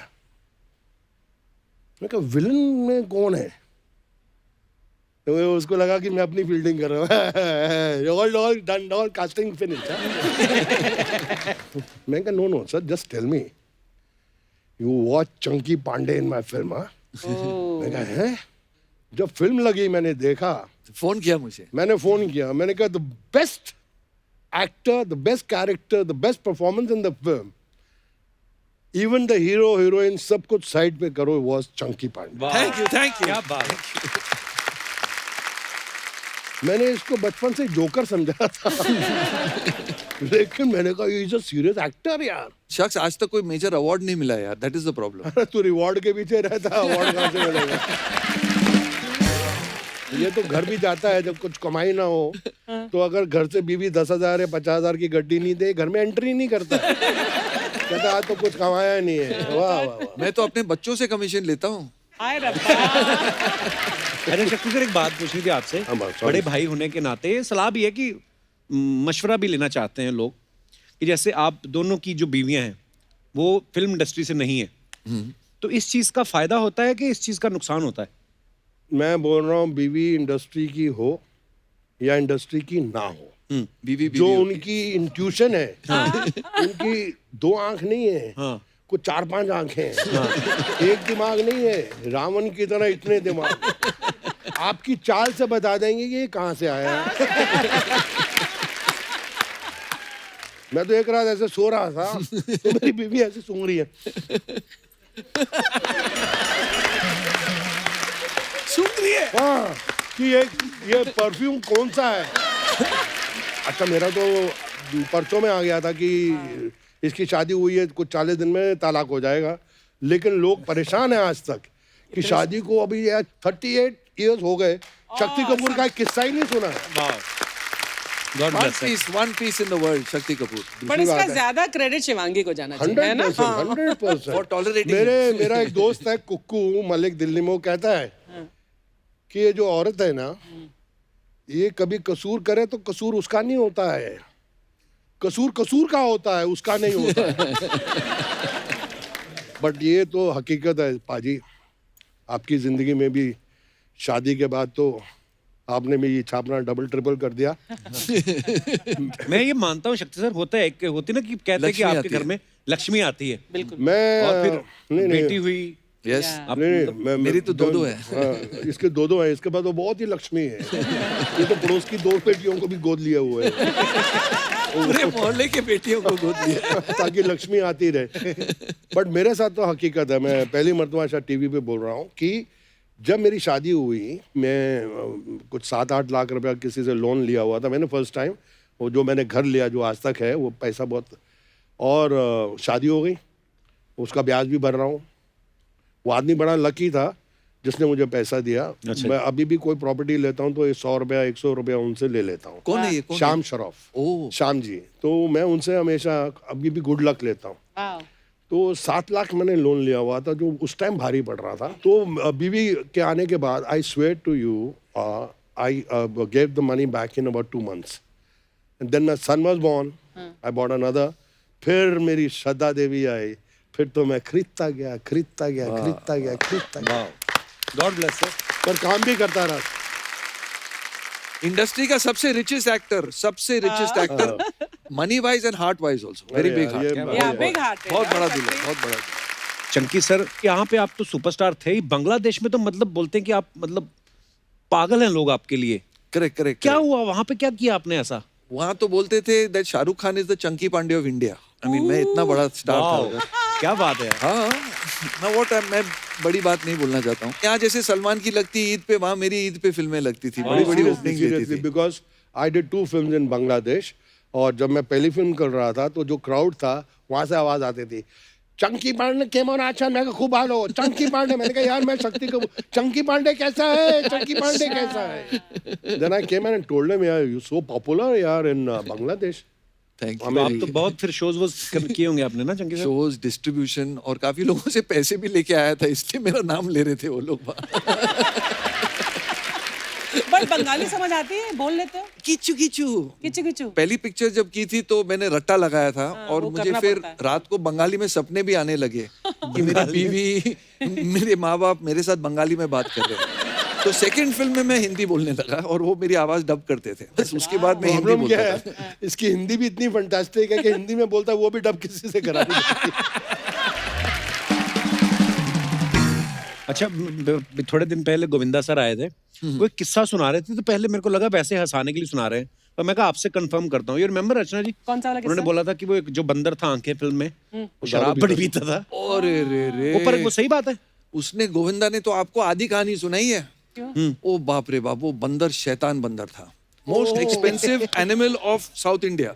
मैं कहा विलन में कौन है? तो उसको लगा कि मैं अपनी फील्डिंग कर रहा हूँ all done all casting finish मैं कहा no sir just tell me you watch Chunky Pandey in my film मैं कहा है जब फिल्म लगी मैंने देखा फोन किया मुझे, मैंने फोन किया मैंने कहा the best actor the best character the best performance in the film even the hero heroine सब कुछ साइड पे करो was Chunky Pandey thank you क्या बात है। मैंने इसको बचपन से जोकर समझा था लेकिन मैंने कहा ये इज अ सीरियस एक्टर यार शख्स आज तक कोई मेजर अवार्ड नहीं मिला यार, दैट इज द प्रॉब्लम। तू रिवॉर्ड के पीछे रहता अवार्ड कहाँ से मिलेगा ये तो घर भी जाता है जब कुछ कमाई ना हो तो अगर घर से बीवी 10,000 या 50,000 की गड्डी नहीं दे घर में एंट्री नहीं करता कहता आज तो कुछ कमाया नहीं है वाह वाह वाह मैं तो अपने बच्चों से कमीशन लेता हूँ। हाय रब्बा। अरे शक्ति सर एक बात पूछनी थी आपसे, हाँ, sorry. बड़े भाई होने के नाते ये सलाह भी है कि मशवरा भी लेना चाहते हैं लोग कि जैसे आप दोनों की जो बीवियां हैं वो फिल्म इंडस्ट्री से नहीं है तो इस चीज का फायदा होता है कि इस चीज का नुकसान होता है? मैं बोल रहा हूँ बीवी इंडस्ट्री की हो या इंडस्ट्री की ना हो बीवी जो उनकी इंट्यूशन है उनकी 2 आंख नहीं है हाँ। कुछ 4-5 आंखें हैं एक दिमाग नहीं है रावण की तरह इतने दिमाग आपकी चाल से बता देंगे कि ये कहाँ से आया है मैं तो एक रात ऐसे सो रहा था तो मेरी बीवी ऐसे सूंघ रही है सूंघ रही है हाँ कि ये परफ्यूम कौन सा है अच्छा मेरा तो परसों में आ गया था कि इसकी शादी हुई है कुछ 40 दिन में तलाक हो जाएगा लेकिन लोग परेशान हैं आज तक कि शादी को अभी 38 इयर्स हो गए शक्ति कपूर का एक किस्सा ही नहीं सुना God bless her. One peace in the world Shakti Kapoor पर इसका ज्यादा क्रेडिट शिवांगी को जाना चाहिए है ना? 100% For tolerating मेरा एक दोस्त है कुक्कू मलिक दिल्ली में वो कहता है कि ये जो औरत है ना ये कभी कसूर करे तो कसूर उसका नहीं होता है कसूर का होता है उसका नहीं होता है बट ये तो हकीकत है पाजी आपकी जिंदगी में भी शादी के बाद तो आपने भी ये छापना डबल ट्रिपल कर दिया मैं ये मानता हूँ शक्ति सर होता है होती ना कि कहते हैं कि लक्ष्मी आपके आती घर है। में लक्ष्मी आती है बिल्कुल। मैं और फिर नहीं बेटी हुई यस Yeah. नहीं मेरी तो 2 है हाँ, इसके 2 है इसके बाद वो बहुत ही लक्ष्मी है ये तो पड़ोस की 2 बेटियों को भी गोद लिया हुआ है पूरे मोहल्ले के बेटियों को गोद लिया ताकि लक्ष्मी आती रहे बट मेरे साथ तो हकीकत है मैं पहली मरतबा शायद टीवी पे बोल रहा हूँ कि जब मेरी शादी हुई मैं कुछ 7-8 लाख रुपया किसी से लोन लिया हुआ था मैंने फर्स्ट टाइम वो जो मैंने घर लिया जो आज तक है वो पैसा बहुत और शादी हो गई उसका ब्याज भी भर रहा हूँ वो आदमी बड़ा लकी था जिसने मुझे पैसा दिया मैं अभी भी कोई प्रॉपर्टी लेता हूँ तो 100 रुपया 100 रुपया उनसे ले लेता हूँ कौन है ये कौन है? श्याम शरफ ओह श्याम जी तो मैं उनसे हमेशा अभी भी गुड लक लेता हूँ वाह। तो 7 लाख मैंने लोन लिया हुआ था जो उस टाइम भारी पड़ रहा था तो बीवी के आने के बाद I swear to you I gave the money back in about 2 months and then my son was born I bought another फिर मेरी श्रद्धा देवी आई फिर तो मैं खरीदता गया गॉड ब्लेस सर। पर काम भी करता रहा इंडस्ट्री का सबसे richest actor money wise and heart wise also very big heart या बिग हार्ट है बहुत यार, बड़ा शक्ति। दिल है बहुत बड़ा दिल। चंकी सर यहाँ पे आप तो सुपरस्टार थे ही बांग्लादेश में तो मतलब बोलते हैं कि आप मतलब पागल हैं लोग आपके लिए करेक्ट क्या हुआ वहां पे क्या किया आपने ऐसा? वहां तो बोलते थे that Shahrukh Khan is the Chunky Pandey of India I mean मैं इतना बड़ा स्टार था उधर। क्या बात है। हाँ मैं बड़ी बात नहीं बोलना चाहता हूँ यहाँ जैसे सलमान की लगती ईद पे वहाँ मेरी ईद पे फिल्में लगती थी बड़ी बड़ी ओपनिंग देती थी बिकॉज आई डिड 2 films इन बांग्लादेश और जब मैं पहली फिल्म कर रहा था तो जो क्राउड था वहां से आवाज आती थी चंकी पांडे केम ऑन अच्छा मैं खूब हालो चंकी पांडे मैंने कहा यार मैं शक्ति को चंकी पांडे कैसा है चंकी पांडे कैसा है then I came and told him यार यू सो पॉपुलर यार इन बांग्लादेश थैंक तो आप तो बहुत फिर शोज वोज किए होंगे आपने ना चंकी सर? शोज डिस्ट्रीब्यूशन और काफी लोगों से पैसे भी लेके आया था इसलिए मेरा नाम ले रहे थे वो लोग बट बंगाली समझ आती है बोल लेते हो किचू किचू किचु किचु पहली पिक्चर जब की थी तो मैंने रट्टा लगाया था और वो मुझे करना फिर पड़ता है। रात को बंगाली में सपने भी आने लगे कि मेरी बीवी मेरे माँ बाप मेरे साथ बंगाली में बात कर रहे हैं तो सेकंड फिल्म में मैं हिंदी बोलने लगा और वो मेरी आवाज डब करते थे, बस उसके बाद मैं हिंदी प्रॉब्लम क्या बोलता था। है, इसकी हिंदी भी इतनी फंटास्टिक है कि हिंदी में बोलता है वो भी डब किसी से करा नहीं सकती। अच्छा थोड़े दिन पहले गोविंदा सर आए थे, वो एक किस्सा सुना रहे थे, तो पहले मेरे को लगा वैसे हंसाने के लिए सुना रहे हैं, तो मैं कहा आपसे कंफर्म करता हूँ। यू रिमेम्बर रचना जी? कौन सा वाला उन्होंने किस्सा? बोला था कि वो एक जो बंदर था आंखें फिल्म में, वो शराब बड़ी पीता था। अरे रे वो पर वो सही बात है। उसने गोविंदा ने तो आपको आधी कहानी सुनाई है। ओ बाप रे बाप, वो बंदर शैतान बंदर था। Most expensive animal of south India.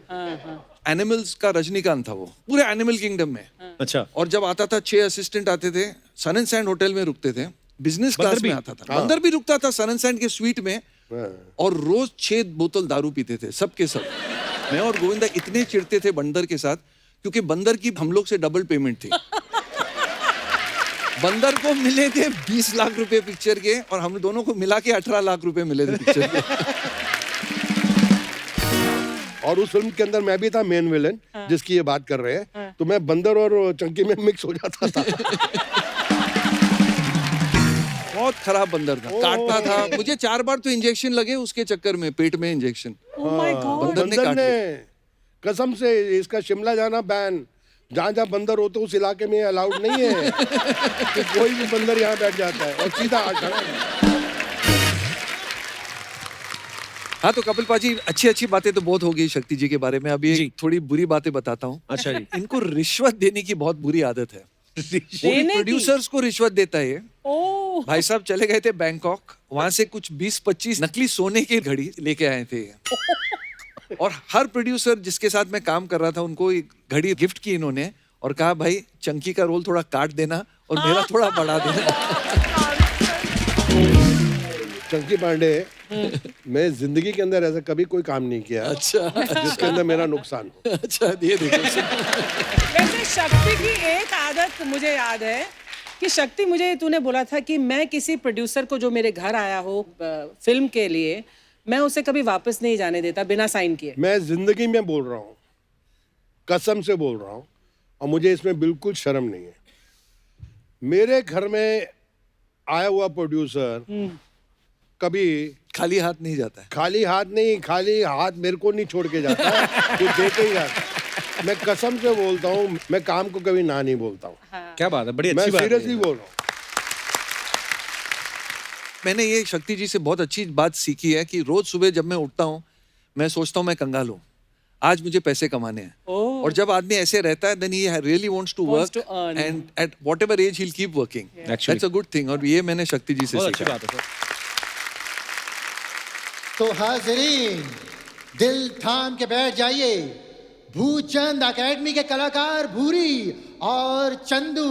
Animals का रजनीकांत था वो, पूरे एनिमल किंगडम में। अच्छा। और जब आता था 6 असिस्टेंट आते थे, सन एंड सैंड होटल में रुकते थे, बिजनेस क्लास में आता था। बंदर भी रुकता था सन एंड सैंड के स्वीट में, और रोज 6 बोतल दारू पीते थे सब के सब। मैं और गोविंदा इतने चिढ़ते थे बंदर के साथ, क्योंकि बंदर की हम लोग से डबल पेमेंट थी। बंदर को मिले थे 20 लाख रुपए पिक्चर के, और हम दोनों को मिला के 18 लाख रुपए मिले थे पिक्चर के। और उस फिल्म के अंदर मैं भी था मेन विलेन, जिसकी ये बात कर रहे हैं। तो मैं बंदर और चंकी में मिक्स हो जाता था। बहुत खराब बंदर था, काटता था मुझे 4 बार तो इंजेक्शन लगे उसके चक्कर में, पेट में इंजेक्शन। Oh my God. बंदर ने बंदर काट ने लिया। कसम से, इसका शिमला जाना बैन, जहाँ जहाँ बंदर होते उस इलाके में अलाउड नहीं है कि कोई भी बंदर यहाँ बैठ जाता है और सीधा आ खड़ा है। हाँ तो कपिल पाजी, अच्छी अच्छी बातें तो बहुत हो गई शक्ति जी के बारे में, अभी जी। एक थोड़ी बुरी बातें बताता हूँ। अच्छा जी। इनको रिश्वत देने की बहुत बुरी आदत है। देने की? प्रोड्यूसर्स को रिश्वत देता है ये। ओह, भाई साहब चले गए थे बैंकॉक, वहां से कुछ 20-25 नकली सोने की घड़ी लेके आए थे। और हर प्रोड्यूसर जिसके साथ मैं काम कर रहा था उनको एक घड़ी गिफ्ट की इन्होंने, और कहा भाई चंकी का रोल थोड़ा काट देना और मेरा थोड़ा बढ़ा देना। चंकी पांडे, मैं जिंदगी के अंदर ऐसा कभी कोई काम नहीं किया अच्छा जिसके अंदर मेरा नुकसान हो। अच्छा, ये देखो। वैसे शक्ति की एक आदत मुझे याद है कि शक्ति, मुझे तूने बोला था कि मैं किसी प्रोड्यूसर को जो मेरे घर आया हो फिल्म के लिए, मैं उसे कभी वापस नहीं जाने देता बिना साइन किए। मैं जिंदगी में बोल रहा हूँ, कसम से बोल रहा हूँ, और मुझे इसमें बिल्कुल शर्म नहीं है। मेरे घर में आया हुआ प्रोड्यूसर कभी खाली हाथ नहीं जाता है। खाली हाथ मेरे को नहीं छोड़ के जाता है, कुछ दे के ही जाता। मैं कसम से बोलता हूँ, मैं काम को कभी ना नहीं बोलता हूँ। क्या बात है, बड़ी मैं अच्छी बात है। सीरियसली बोल रहा हूँ। मैंने ये शक्ति जी से बहुत अच्छी बात सीखी है कि रोज सुबह जब मैं उठता हूँ, मैं सोचता हूँ मैं कंगाल हूँ, आज मुझे पैसे कमाने हैं। ओह। और जब आदमी ऐसे रहता है, then he really wants to Wants work to earn. and at whatever age he'll keep working. Actually. That's a good thing. और ये मैंने शक्ति जी से बहुत अच्छी सीखा। बात है सर। तो हाजरीन, दिल थाम के बैठ जाइए। भूचंद एकेडमी के कलाकार भूरी और चंदू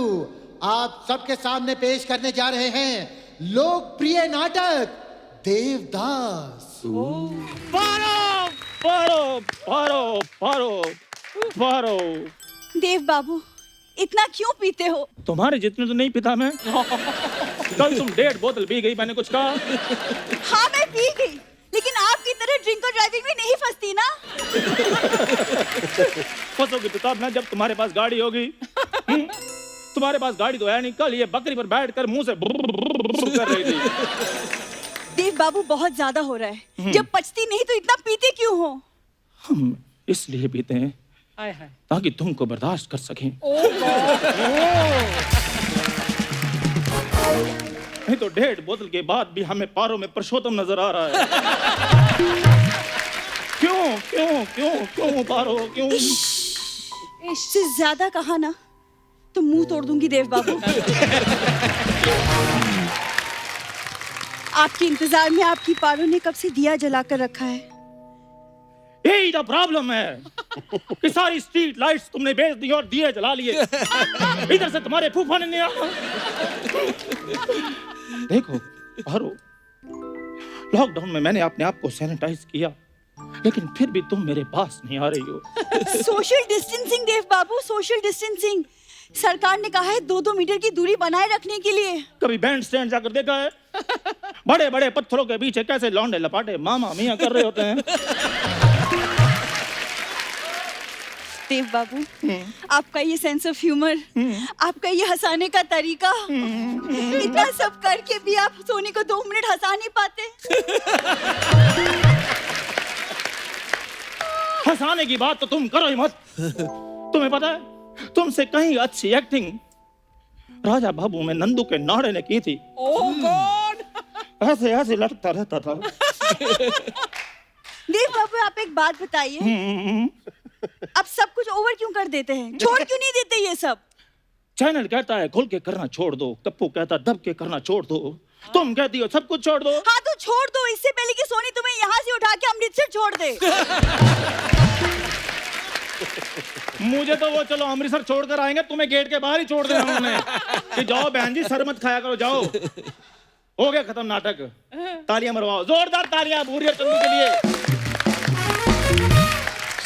आप सबके सामने पेश करने जा रहे हैं लोकप्रिय नाटक देवदास। पारो। देव बाबू, इतना क्यों पीते हो? तुम्हारे जितने तो नहीं पिता मैं। कल तुम 1.5 बोतल पी गई, मैंने कुछ कहा? हाँ मैं पी गई, लेकिन आपकी तरह ड्रिंक और ड्राइविंग में नहीं फंसती ना। फंसोगी पिता मैं जब तुम्हारे पास गाड़ी होगी। तुम्हारे पास गाड़ी तो है नहीं। कल ये बकरी पर बैठकर मुंह से कर रही थी। देव बाबू, बहुत ज्यादा हो रहा है। जब पचती नहीं तो इतना पीते क्यों हो? हम इसलिए पीते हैं हाय हाय। ताकि तुमको बर्दाश्त कर सकें। नहीं तो 1.5 बोतल के बाद भी हमें पारों में पुरुषोत्तम नजर आ रहा है। क्यों क्यों क्यों क्यों पारो क्यों? इससे ज्यादा कहा ना तो मुंह तोड़ दूंगी देव बाबू। आपके इंतजार में आपकी पारो ने कब से दिया जलाकर रखा है। यही तो प्रॉब्लम है कि सारी स्ट्रीट लाइट्स तुमने बेच दी और दिए जला लिए। इधर से तुम्हारे फूफा ने नहीं आया। देखो पारो, लॉकडाउन में मैंने अपने आप को सैनिटाइज किया, लेकिन फिर भी तुम मेरे पास नहीं आ रही हो। सोशल डिस्टेंसिंग देव बाबू, सोशल डिस्टेंसिंग। सरकार ने कहा है 2-2 मीटर की दूरी बनाए रखने के लिए। कभी बैंड स्टैंड जाकर देखा है? बड़े बड़े पत्थरों के पीछे कैसे लौंडे लपाटे मामा मियां कर रहे होते हैं। देव बाबू, आपका ये सेंस ऑफ ह्यूमर, आपका ये हंसाने का तरीका इतना सब करके भी आप सोनी को 2 मिनट हंसा नहीं पाते? हंसाने की बात तो तुम करो ही मत। तुम्हें पता है, तुमसे कहीं अच्छी एक्टिंग राजा बाबू में नंदू के नाड़े ने की थी। ओह गॉड। ऐसे ऐसे लगता रहता था। देव बाबू, आप एक बात बताइए, आप सब कुछ ओवर क्यों कर देते हैं? छोड़ क्यों नहीं देते ये सब? चैनल कहता है खुल के करना छोड़ दो, कप्पू कहता है दब के करना छोड़ दो, तुम कहती हो सब कुछ छोड़ दो। हाँ तो छोड़ दो, इससे पहले कि सोनी तुम्हें यहाँ से उठा के अमृतसर छोड़ दे। मुझे तो वो चलो अमृतसर छोड़कर आएंगे, तुम्हें गेट के बाहर ही छोड़ देना उन्होंने कि जाओ बहन जी सर मत खाया करो, जाओ। हो गया खत्म नाटक। तालियां मरवाओ, जोरदार तालियां भूरी और चंदू के लिए।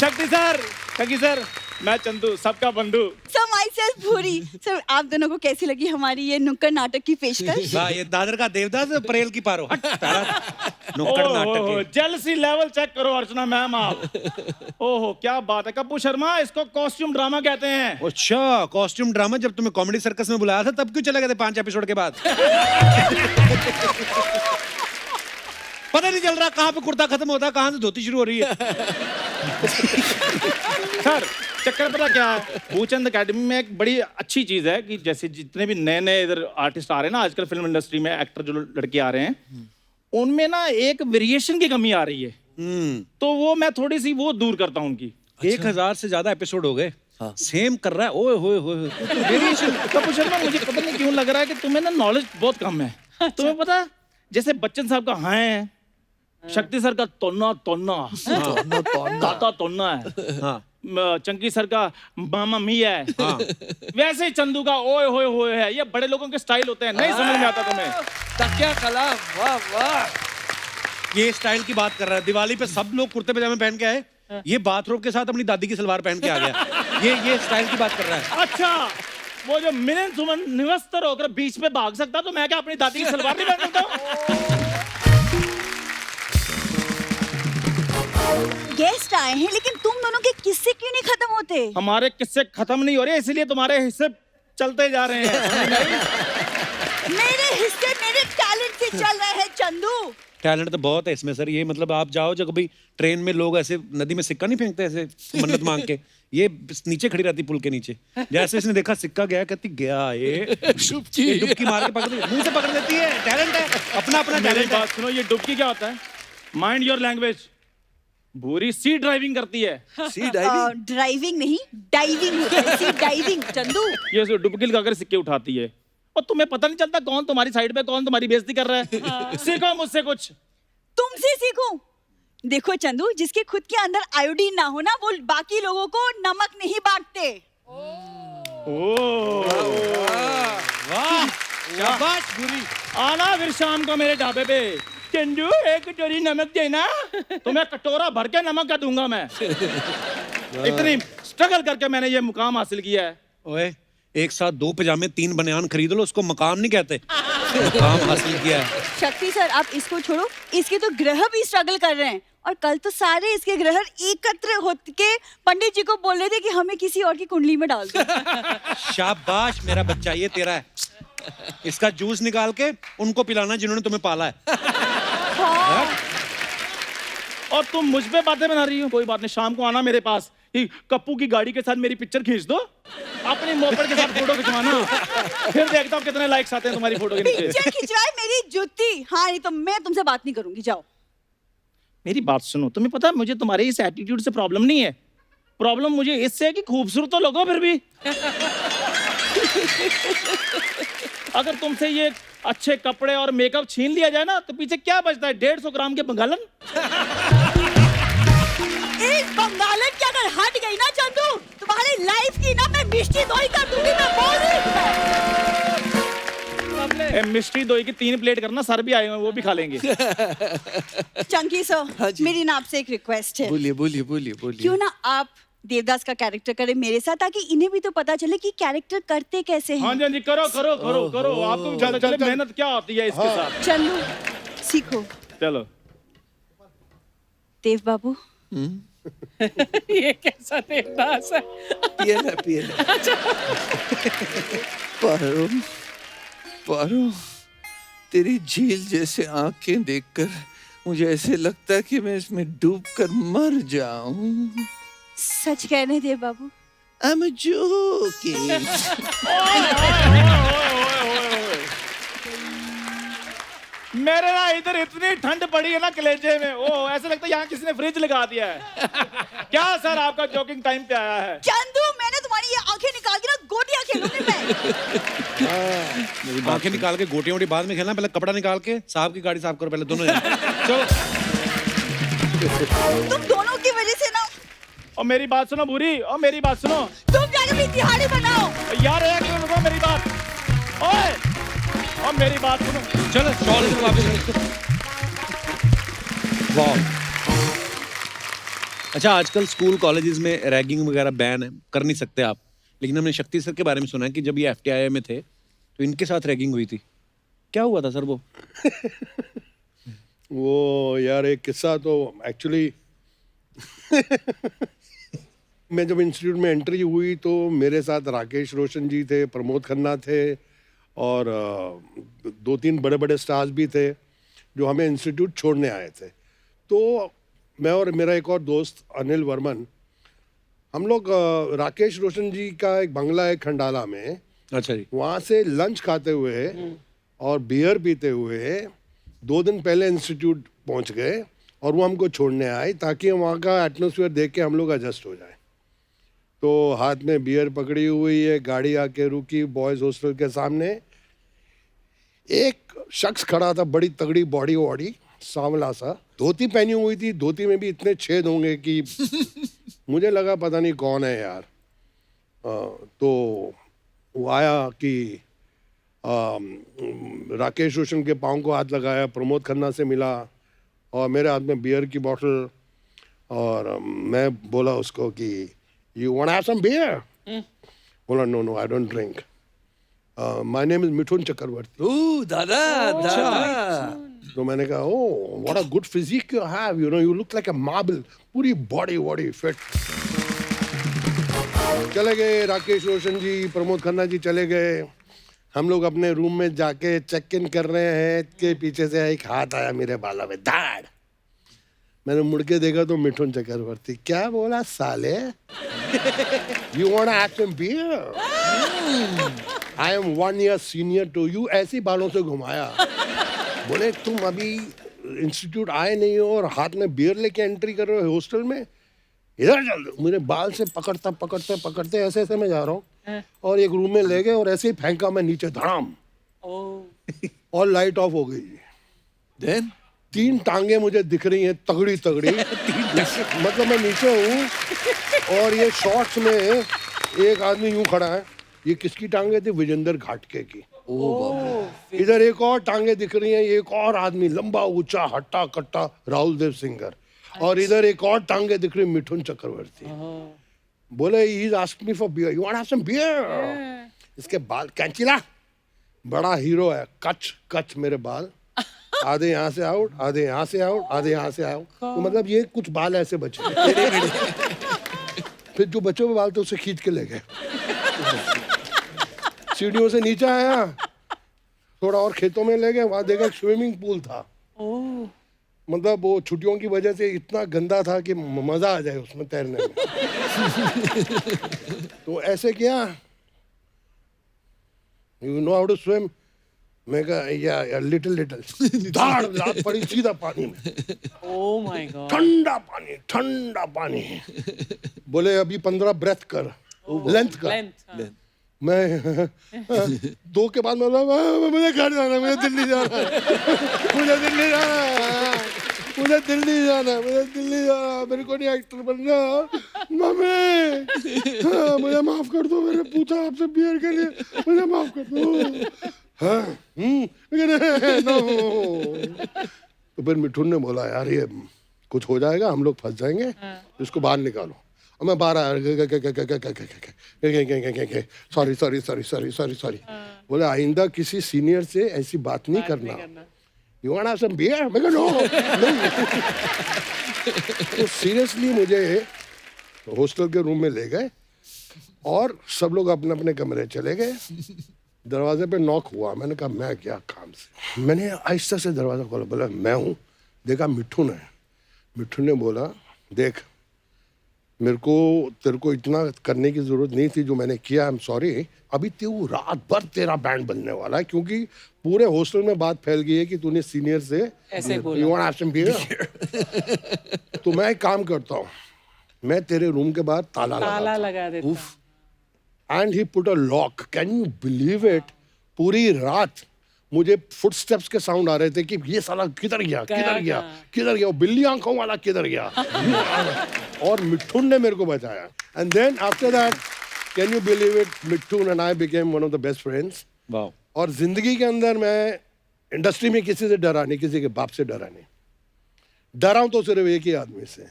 शक्ति सर, मैं चंदू, सबका बंधु। सर माई सेल्फ भूरी। सर आप दोनों को कैसी लगी हमारी ये नुक्कड़ नाटक की पेशकश? वाह, ये दादर का देवदास परेल की पारो। नुक्कड़ नाटक है। जेलसी लेवल चेक करो अर्चना मैम आप। ओहो क्या बात है कप्पू शर्मा, इसको कॉस्ट्यूम ड्रामा कहते हैं। अच्छा, कॉस्ट्यूम ड्रामा। जब तुम्हें कॉमेडी सर्कस में बुलाया था तब क्यों चले गए थे 5 एपिसोड के बाद? पता नहीं चल रहा कहाँ पे कुर्ता खत्म होता है, कहाँ से धोती शुरू हो रही है। सर चक्कर पता क्या है, भूचंद एकेडमी में एक बड़ी अच्छी चीज है कि जैसे जितने भी नए नए इधर आर्टिस्ट आ रहे हैं ना आजकल फिल्म इंडस्ट्री में, एक्टर जो लड़के आ रहे हैं, उनमें ना एक वेरिएशन की कमी आ रही है। तो वो मैं थोड़ी सी वो दूर करता हूँ उनकी। 1000 से ज्यादा एपिसोड हो गए, सेम कर रहा है। ओए होए होए, वेरिएशन। कपूर शर्मा मुझे पता नहीं क्यों लग रहा है कि तुम्हें ना नॉलेज बहुत कम है। तुम्हें पता है जैसे बच्चन साहब का हाँ है, शक्ति सर का तोन्ना ताता तोन्ना है, चंकी सर का मामा मी है, वैसे ही चंदू का ओए होए होए है। ये बड़े लोगों के स्टाइल होते हैं, नहीं समझ में आता तुम्हें। तकिया कला, वाह वाह। ये स्टाइल की बात कर रहा है। दिवाली पे सब लोग कुर्ते पजामे पहन के आए, ये बाथरोब के साथ अपनी दादी की सलवार पहन के आ गया। ये स्टाइल की बात कर रहा है। अच्छा, वो जो मिलन सुमन निवस्तर होकर बीच में भाग सकता, तो मैं क्या अपनी दादी की सलवार नहीं पहन सकता? गेस्ट आए हैं लेकिन तुम दोनों के किस्से क्यों नहीं खत्म होते? हमारे किस्से खत्म नहीं हो रहे, इसलिए तुम्हारे हिस्से चलते जा रहे हैं। मेरे हिस्से मेरे टैलेंट से चल रहे हैं चंदू। टैलेंट तो बहुत है इसमें सर। ये मतलब आप जाओ जब कभी ट्रेन में, लोग ऐसे नदी में सिक्का नहीं फेंकते ऐसे मन्नत मांग के, ये नीचे खड़ी रहती पुल के नीचे। जैसे इसने देखा सिक्का गया, कहती गया ये डुबकी मार के पकड़, मुंह से पकड़ लेती है। टैलेंट है, अपना अपना टैलेंट है। बात सुनो, ये डुबकी क्या होता है? Mind your language. भूरी सी ड्राइविंग करती है। Sea diving? ड्राइविंग नहीं, डाइविंग होता है। Sea diving Chandu. ये जो डुबकी लगाकर सिक्के उठाती है और तुम्हें पता नहीं चलता कौन तुम्हारी साइड पे, कौन तुम्हारी बेइज्जती कर रहा है। सीखो मुझसे कुछ। तुमसे सीखूं? देखो चंदू, जिसके खुद के अंदर आयोडीन ना हो ना, वो बाकी लोगों को नमक नहीं बांटते। वाह, शाबाश भूरी। आना फिर शाम को मेरे ढाबे पे। चंदू एक कटोरी नमक देना, तुम्हें कटोरा भर के नमक का दूंगा मैं। इतनी स्ट्रगल करके मैंने ये मुकाम हासिल किया है। ओए, एक साथ 2 पजामे 3 बनियान खरीद लो, उसको मकाम नहीं कहते, मुकाम हासिल किया है। शक्ति सर आप इसको छोड़ो, इसके तो ग्रह भी स्ट्रगल कर रहे हैं, और कल तो सारे इसके ग्रह एकत्र होके पंडित जी को बोल रहे थे कि हमें किसी और की कुंडली में डाल दो। शाबाश मेरा बच्चा, ये तेरा है। इसका जूस निकाल के उनको पिलाना जिन्होंने तुम्हें पाला है। हाँ। और तुम मुझ पे बातें बना रही हो। कोई बात नहीं, शाम को आना मेरे पास, कप्पू की गाड़ी के साथ मेरी पिक्चर खींच दो, अपने मोपेड के साथ फोटो खिंचवाना, फिर देखता हूँ कितने लाइक्स आते हैं तुम्हारी फोटो के नीचे। पिक्चर खिंचवाए मेरी जूती। हाँ, नहीं तो मैं तुमसे बात नहीं करूंगी, जाओ। मेरी बात सुनो, तुम्हें पता है मुझे तुम्हारे इस एटीट्यूड से प्रॉब्लम नहीं है। प्रॉब्लम मुझे इससे है कि खूबसूरत तो लगो फिर भी। अगर तुमसे ये अच्छे कपड़े और मेकअप छीन लिया जाए ना, तो पीछे क्या बचता है? 150 ग्राम के बंगालन। एक बंगालन की अगर हट गई ना चंदू, तुम्हारी लाइफ की ना मैं मिष्टी दोई कर दूंगी, मैं बोल रही हूं। मिष्टी दोई की 3 प्लेट करना, सर भी आए हैं, वो भी खा लेंगे। चंकी सर, हाँ जी। मेरी ना आपसे एक रिक्वेस्ट है। बोलिए बोलिए बोलिए बोलिए। क्यों ना आप देवदास का कैरेक्टर करें मेरे साथ, ताकि इन्हें भी तो पता चले कि कैरेक्टर करते कैसे हैं। हाँ जी, हाँ जी, करो करो करो करो, आपको भी पता चले मेहनत क्या होती है इसके साथ। चलो सीखो। चलो देव बाबू। ये कैसा देवदास है? पिए ना। पारो पारो तेरी झील जैसे आंखें देखकर मुझे ऐसे लगता है कि मैं इसमें डूबकर मर जाऊं। सच कहने दे बाबू। I'm joking. मेरे ना इधर इतनी ठंड पड़ी है ना कलेजे में, ओ ऐसा लगता है यहाँ किसी ने फ्रिज लगा दिया है। क्या सर आपका जोकिंग टाइम पे आया है? चंदू, मैंने तुम्हारी ये आंखें निकाल के ना गोटियां खेलूंगी मैं। आंखें निकाल के गोटियां वोटी बाद में खेलना, पहले कपड़ा निकाल के साहब की गाड़ी साफ करो पहले दोनों जने। चलो। तुम दोनों की वजह से ना। और मेरी बात सुनो भूरी, और मेरी बात सुनो। तुम जाके भी दिहाड़ी बनाओ। यार एक मिनट रुको, मेरी बात। ओए, और मेरी बात सुनो। चलो शॉल वापस। वाह। अच्छा, आजकल स्कूल कॉलेजेस में रैगिंग वगैरह बैन है, कर नहीं सकते आप, लेकिन हमने शक्ति सर के बारे में सुना है कि जब ये FTII में थे तो इनके साथ रैगिंग हुई थी। क्या हुआ था सर वो? वो यार एक किस्सा तो एक्चुअली मैं जब इंस्टीट्यूट में एंट्री हुई तो मेरे साथ राकेश रोशन जी थे, प्रमोद खन्ना थे और 2-3 बड़े बड़े स्टार्स भी थे जो हमें इंस्टीट्यूट छोड़ने आए थे। तो मैं और मेरा एक और दोस्त अनिल वर्मन, हम लोग राकेश रोशन जी का एक बंगला है खंडाला में, अच्छा जी। वहाँ से लंच खाते हुए और बियर पीते हुए 2 दिन पहले इंस्टीट्यूट पहुँच गए और वो हमको छोड़ने आए ताकि वहाँ का एटमॉस्फेयर देख के हम लोग एडजस्ट हो जाए। तो हाथ में बियर पकड़ी हुई है, गाड़ी आके रुकी बॉयज़ हॉस्टल के सामने। एक शख्स खड़ा था, बड़ी तगड़ी बॉडी वॉडी, सांवला सा, धोती पहनी हुई थी, धोती में भी इतने छेद होंगे कि मुझे लगा पता नहीं कौन है यार। तो वो आया कि राकेश रोशन के पाँव को हाथ लगाया, प्रमोद खन्ना से मिला और मेरे हाथ में बियर की बोतल, और मैं बोला उसको कि you want have some beer? बोला no I don't drink, my name is Mithun Chakraborty. Oh दादा, दादा। तो मैंने कहा oh what a good physique you have, you know you look like a marble, पूरी बॉडी वॉडी फिट। चले गए राकेश रोशन जी, प्रमोद खन्ना जी चले गए। हम लोग अपने रूम में जाके चेक इन कर रहे हैं कि पीछे से एक हाथ आया मेरे बाला में, धाड़। मैंने मुड़ के देखा तो मिठुन चक्रवर्ती। क्या बोला साले? You want have some beer? I am 1 year senior to you. ऐसी बालों से घुमाया। बोले तुम अभी इंस्टीट्यूट आए नहीं हो और हाथ में बियर लेके एंट्री कर रहे हो हॉस्टल में, इधर चल। मुझे बाल से पकड़ते ऐसे ऐसे मैं जा रहा हूँ और एक रूम में ले गए और ऐसे ही फेंका मैं नीचे, धड़ाम, और लाइट ऑफ हो गई। Then 3 टांगे मुझे दिख रही हैं तगड़ी तगड़ी। मतलब मैं नीचे हूँ और ये शॉर्ट्स में एक आदमी यूं खड़ा है। ये किसकी टांगे थी? विजेंद्र घाटके की। इधर एक और टांगे दिख रही हैं, एक और आदमी लंबा ऊंचा हट्टा कट्टा, राहुल देव सिंगर। और इधर एक और टांगे दिख रही, मिठुन चक्रवर्ती। बोले he asked me for beer, you want have some beer? इसके बाल कैंचिला, बड़ा हीरो है, कच मेरे बाल, आधे यहाँ से आउट, आधे यहाँ से आउट, आधे यहाँ से आउट। तो मतलब ये कुछ बाल ऐसे बचे। फिर जो बचे हुए बाल थे उसे खींच के ले गए। सीढ़ियों से नीचे आया, थोड़ा और खेतों में ले गए, वहां देखा स्विमिंग पूल था। मतलब वो छुट्टियों की वजह से इतना गंदा था कि मजा आ जाए उसमें तैरने में। तो ऐसे किया, you know how to swim? मैं कहा या लिटिल दाड़ लात पड़ी सीधा पानी में। Oh my God. ठंडा पानी। बोले अभी 15 ब्रेथ कर, लेंथ कर। Length, हाँ. मैं 2 के बाद मुझे घर जाना, मुझे दिल्ली जाना, मुझे दिल्ली जाना, मेरे को नहीं एक्टर बनना। मम्मी मुझे माफ कर दो, मैंने पूछा आपसे बियर के लिए, मुझे माफ कर दो। हाँ नो। तो फिर मिठुन ने बोला यार ये कुछ हो जाएगा, हम लोग फंस जाएंगे, इसको बाहर निकालो। और मैं बाहर आया, सॉरी। बोले आइंदा किसी सीनियर से ऐसी बात नहीं करना। You want have some beer? मैं कहा नो। तो सीरियसली मुझे हॉस्टल के रूम में ले गए और सब लोग अपने अपने कमरे चले गए। दरवाजे पे नॉक हुआ, मैंने कहा मैं क्या काम से, मैंने आहिस्ता से दरवाजा खोला, बोला मैं हूँ, देखा मिठुन है। मिठुन ने बोला देख मेरे को तेरे को इतना करने की जरूरत नहीं थी जो मैंने किया, आई एम सॉरी, अभी तू रात भर तेरा बैंड बनने वाला है, क्योंकि पूरे हॉस्टल में बात फैल गई है कि तूने सीनियर से ऐसे बोला। You want to have some beer? तो मैं एक काम करता हूँ, मैं तेरे रूम के बाहर ताला ताला लगा, लगा देता। And he put a lock. Can you believe it, पूरी रात मुझे फुटस्टेप्स के साउंड आ रहे थे कि ये साला किधर गया किधर गया किधर गया, वो बिल्ली आंखों वाला किधर गया। और मिठुन ने मेरे को बचाया, and then after that can you believe it, Mithun and I became one of the best friends. वाह। और जिंदगी के अंदर मैं इंडस्ट्री में किसी से डरा नहीं, किसी के बाप से डरा नहीं, डरा हूं तो सिर्फ एक ही आदमी से,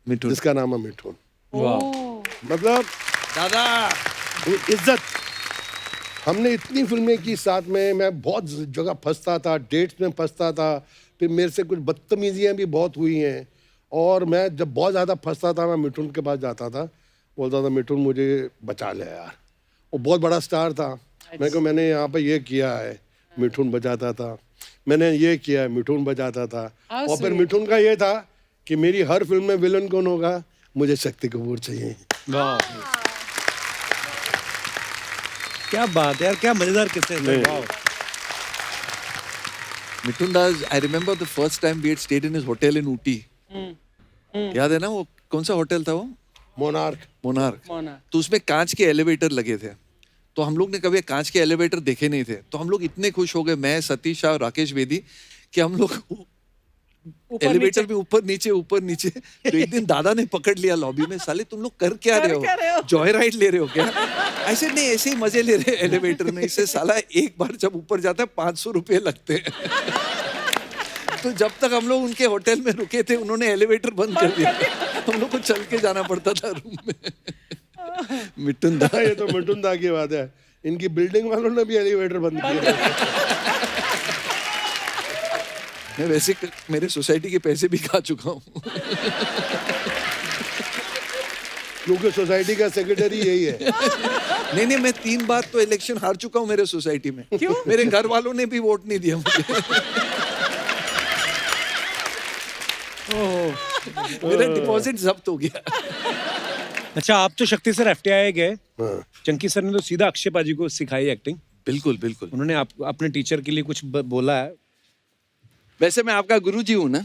मिठुन। जिसका नाम है मिठुन। वाह। मतलब दादा वो इज्जत, हमने इतनी फिल्में की साथ में, मैं बहुत जगह फंसता था, डेट्स में फंसता था, फिर मेरे से कुछ बदतमीजियाँ भी बहुत हुई हैं, और मैं जब बहुत ज़्यादा फंसता था मैं मिठुन के पास जाता था, बोलता था मिठुन मुझे बचा ले यार। वो बहुत बड़ा स्टार था, मैं को मैंने यहाँ पे ये किया है, मिठुन बचाता था, मैंने ये किया है, मिठुन बचाता था। और फिर मिठुन का ये था कि मेरी हर फिल्म में विलन कौन होगा, मुझे शक्ति कपूर चाहिए। वाह, क्या बात है यार, क्या मजेदार किस्से हैं। वाह। Mithun Das, I remember the first time we had stayed in his hotel in Ooty. याद है ना वो कौन सा होटल था वो? मोनार्क। मोनार्क। मोनार्क। तो उसमें कांच के एलिवेटर लगे थे, तो हम लोग ने कभी कांच के एलिवेटर देखे नहीं थे, तो हम लोग इतने खुश हो गए, मैं, सतीश और राकेश बेदी, कि हम लोग एलिवेटर में ऊपर नीचे। तो एक दिन दादा ने पकड़ लिया लॉबी में, साले तुम लोग कर क्या रहे हो, जॉय राइड ले रहे हो क्या? ऐसे नहीं, ऐसे ही मजे ले रहे हैं एलिवेटर में। इससे साला एक बार जब ऊपर जाता है 500 रुपए लगते हैं। तो जब तक हम लोग उनके होटल में रुके थे उन्होंने एलिवेटर बंद कर दिया, हम लोग को चल के जाना पड़ता था रूम में। मिठुन दा, ये तो मिठुन दा की बात है, इनकी बिल्डिंग वालों ने भी एलिवेटर बंद किया। मैं वैसे मेरे सोसाइटी के पैसे भी खा चुका हूँ। क्योंकि सोसाइटी का सेक्रेटरी यही है। नहीं, मैं 3 बार तो इलेक्शन हार चुका हूँ मेरे सोसाइटी में। क्यों? मेरे घर वालों ने भी वोट नहीं दिया मुझे। मेरा डिपॉजिट जब्त हो गया। अच्छा, आप तो शक्ति सर FTI गए, चंकी सर ने तो सीधा अक्षय पाजी को सिखाई एक्टिंग। बिल्कुल बिल्कुल। उन्होंने अपने टीचर के लिए कुछ बोला है। वैसे मैं आपका गुरुजी हूँ ना?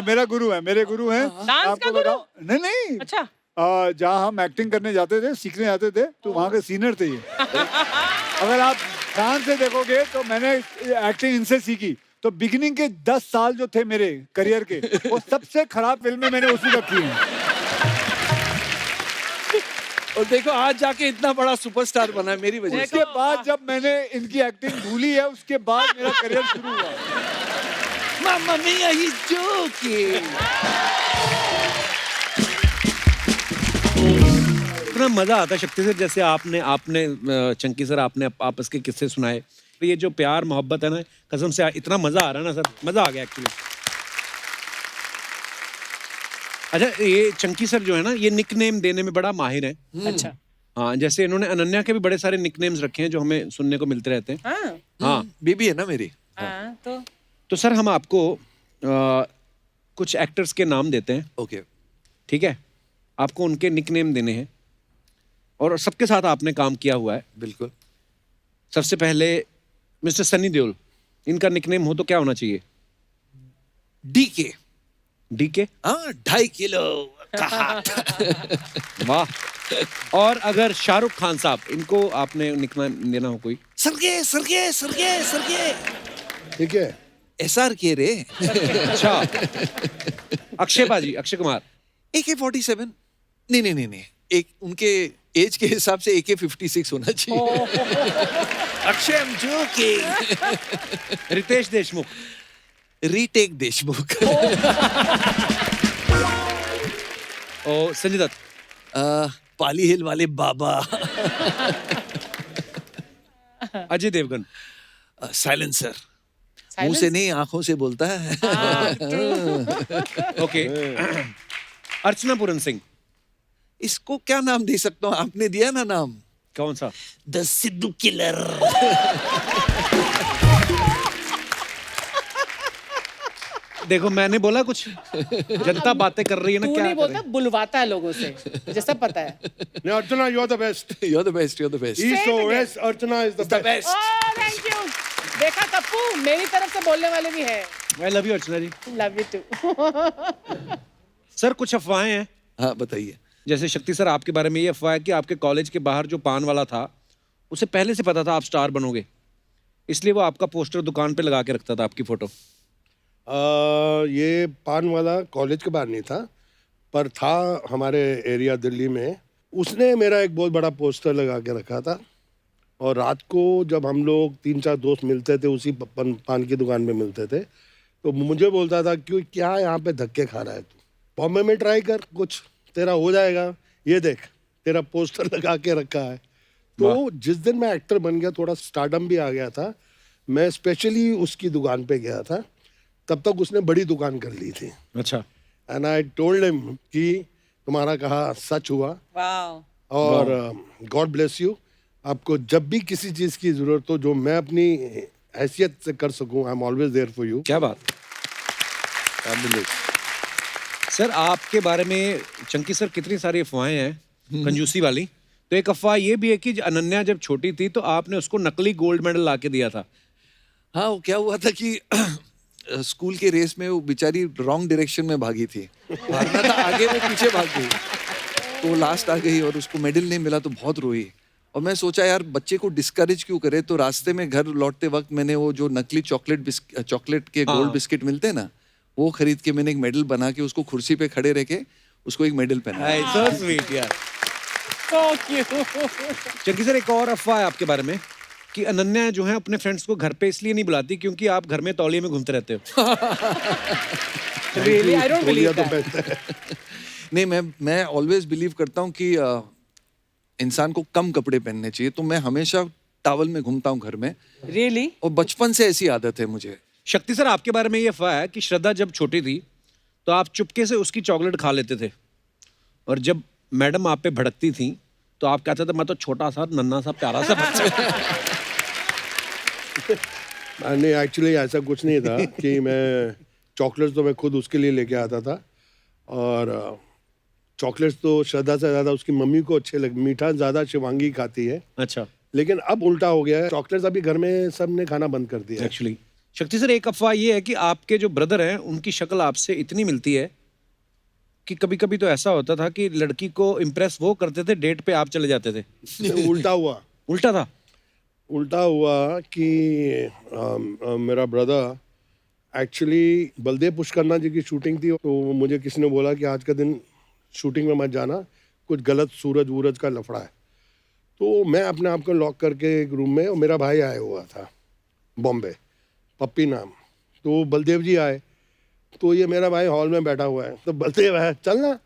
मेरा गुरु है, मेरे गुरु हैं। डांस का गुरु? नहीं। अच्छा। जहाँ हम एक्टिंग करने जाते थे, सीखने जाते थे, तो वहाँ के सीनियर थे ये। अगर आप ध्यान से देखोगे तो मैंने एक्टिंग इनसे सीखी। तो बिगिनिंग के 10 साल जो थे मेरे करियर के, वो सबसे खराब फिल्में मैंने उसी वक्त की हैं। और देखो आज जाके इतना बड़ा सुपरस्टार बना है मेरी वजह से। उसके बाद जब मैंने इनकी एक्टिंग भूली है, उसके बाद मेरा करियर शुरू हुआ। Mamma mia, he's joking. इतना मजा आता है शक्ति सर, जैसे आपने चंकी सर आपने आपस के किस्से सुनाए, तो ये जो प्यार मोहब्बत है ना, कसम से इतना मजा आ रहा है ना सर, मजा आ गया एक्चुअली। अच्छा, ये चंकी सर जो है ना, ये निकनेम देने में बड़ा माहिर है। अच्छा। हाँ, जैसे इन्होंने अनन्या के भी बड़े सारे निकनेम्स रखे हैं जो हमें सुनने को मिलते रहते हैं। हाँ। हाँ, बेबी है ना मेरी। हाँ, तो सर हम आपको कुछ एक्टर्स के नाम देते हैं। ओके। ठीक है, आपको उनके निकनेम देने हैं और सबके साथ आपने काम किया हुआ है। बिल्कुल। सबसे पहले मिस्टर सनी देओल, इनका निकनेम हो तो क्या होना चाहिए? डीके। डीके? हाँ, 2.5 किलो का हाथ। वाह। और अगर शाहरुख खान साहब, इनको आपने निकनेम देना हो कोई? सरगे। ठीक है। SR के रे। अच्छा। अक्षय पाजी, अक्षय कुमार? AK-47। नहीं, एक उनके एज के हिसाब से AK-56 होना चाहिए। Akshay, I am joking. Riteish Deshmukh? Retake Deshmukh. और संजय दत्त? पाली हिल वाले बाबा। अजय देवगन? साइलेंसर। मुंह से नहीं, आंखों से बोलता है। ओके। अर्चना पूरन सिंह? इसको क्या नाम दे सकता हूँ, आपने दिया ना नाम। कौन सा? The Sidhu killer. देखो मैंने बोला कुछ, जनता बातें कर रही है ना, तू क्या नहीं बोलता, करें? बुलवाता है लोगों से, मुझे सब पता है। नहीं, Archana, you are the best. You're the best, you're the best. East और west, Archana is the best. Oh thank you. देखा कप्पू, मेरी तरफ से बोलने वाले भी हैं। I love you Archana ji. Love you too. Sir कुछ अफवाहें हैं, हाँ बताइए। जैसे शक्ति सर आपके बारे में ये अफवाह है कि आपके कॉलेज के बाहर जो पान वाला था, उसे पहले से पता था आप स्टार बनोगे, इसलिए वो आपका पोस्टर दुकान पे लगा के रखता था, आपकी फोटो। ये पान वाला कॉलेज के बाहर नहीं था, पर था हमारे एरिया दिल्ली में। उसने मेरा एक बहुत बड़ा पोस्टर लगा के रखा था, और रात को जब हम लोग 3-4 दोस्त मिलते थे, उसी पान की दुकान में मिलते थे, तो मुझे बोलता था क्यों, क्या यहाँ पे धक्के खा रहा है तू, बॉम्बे में ट्राई कर, कुछ तेरा हो जाएगा, ये देख तेरा पोस्टर लगा के रखा है। तो जिस दिन मैं एक्टर बन गया, थोड़ा स्टारडम भी आ गया था, मैं स्पेशली उसकी दुकान पे गया था। तब तक उसने बड़ी दुकान कर ली थी। अच्छा। एंड आई टोल्ड हिम कि तुम्हारा कहा सच हुआ, वाओ। और गॉड ब्लेस यू। आपको जब भी किसी चीज़ की ज़रूरत हो, जो मैं अपनी हैसियत से कर सकूं, I am always there for you. क्या बात। सर आपके बारे में चंकी सर कितनी सारी अफवाहें हैं, कंजूसी वाली। तो एक अफवाह ये भी है कि अनन्या जब छोटी थी तो आपने उसको नकली गोल्ड मेडल ला के दिया था। हाँ, वो क्या हुआ था कि स्कूल के रेस में वो बेचारी रॉन्ग डायरेक्शन में भागी थी, भागना था आगे, वो पीछे भाग गई, तो लास्ट आ गई और उसको मेडल नहीं मिला, तो बहुत रोई। और मैं सोचा यार बच्चे को डिस्करेज क्यों करे, तो रास्ते में घर लौटते वक्त मैंने वो जो नकली चॉकलेट के गोल्ड बिस्किट मिलते हैं ना, वो खरीद के मैंने एक मेडल बना के उसको कुर्सी पे खड़े रह के उसको एक मेडल पहना। सो स्वीट यार। So cute. चंकी सर एक और अफवाह है आपके बारे में कि अनन्या जो है अपने फ्रेंड्स को घर पे इसलिए नहीं बुलाती क्योंकि आप घर में तौलिए में घूमते रहते हो। Really? I don't believe तो that. बेहतर है। नहीं, मैं ऑलवेज बिलीव करता हूँ कि इंसान को कम कपड़े पहनने चाहिए, तो मैं हमेशा टॉवल में घूमता हूँ घर में, Really? और बचपन से ऐसी आदत है मुझे। शक्ति सर आपके बारे में ये अफवाह है कि श्रद्धा जब छोटी थी तो आप चुपके से उसकी चॉकलेट खा लेते थे, और जब मैडम आप पे भड़कती थी तो आप कहते थे मैं तो छोटा सा नन्हा सा प्यारा सा बच्चा। नहीं, एक्चुअली ऐसा कुछ नहीं था कि मैं चॉकलेट्स तो मैं खुद उसके लिए लेके आता था, और चॉकलेट्स तो श्रद्धा से ज़्यादा उसकी मम्मी को अच्छे लगे, मीठा ज़्यादा शिवांगी खाती है। अच्छा। लेकिन अब उल्टा हो गया है, चॉकलेट्स अभी घर में सबने खाना बंद कर दिया है। एक्चुअली शक्ति सर एक अफवाह ये है कि आपके जो ब्रदर हैं उनकी शक्ल आपसे इतनी मिलती है कि कभी कभी तो ऐसा होता था कि लड़की को इम्प्रेस वो करते थे, डेट पे आप चले जाते थे। उल्टा हुआ। उल्टा था। उल्टा हुआ कि मेरा ब्रदर एक्चुअली बलदेव पुष्करना जी की शूटिंग थी, तो मुझे किसी ने बोला कि आज का दिन शूटिंग में मत जाना, कुछ गलत सूरज वूरज का लफड़ा है। तो मैं अपने आप को लॉक करके एक रूम में, और मेरा भाई आया हुआ था बॉम्बे, पप्पी नाम, तो बलदेव जी आए, तो ये मेरा भाई हॉल में बैठा हुआ है, तो बलदेव है चल ना,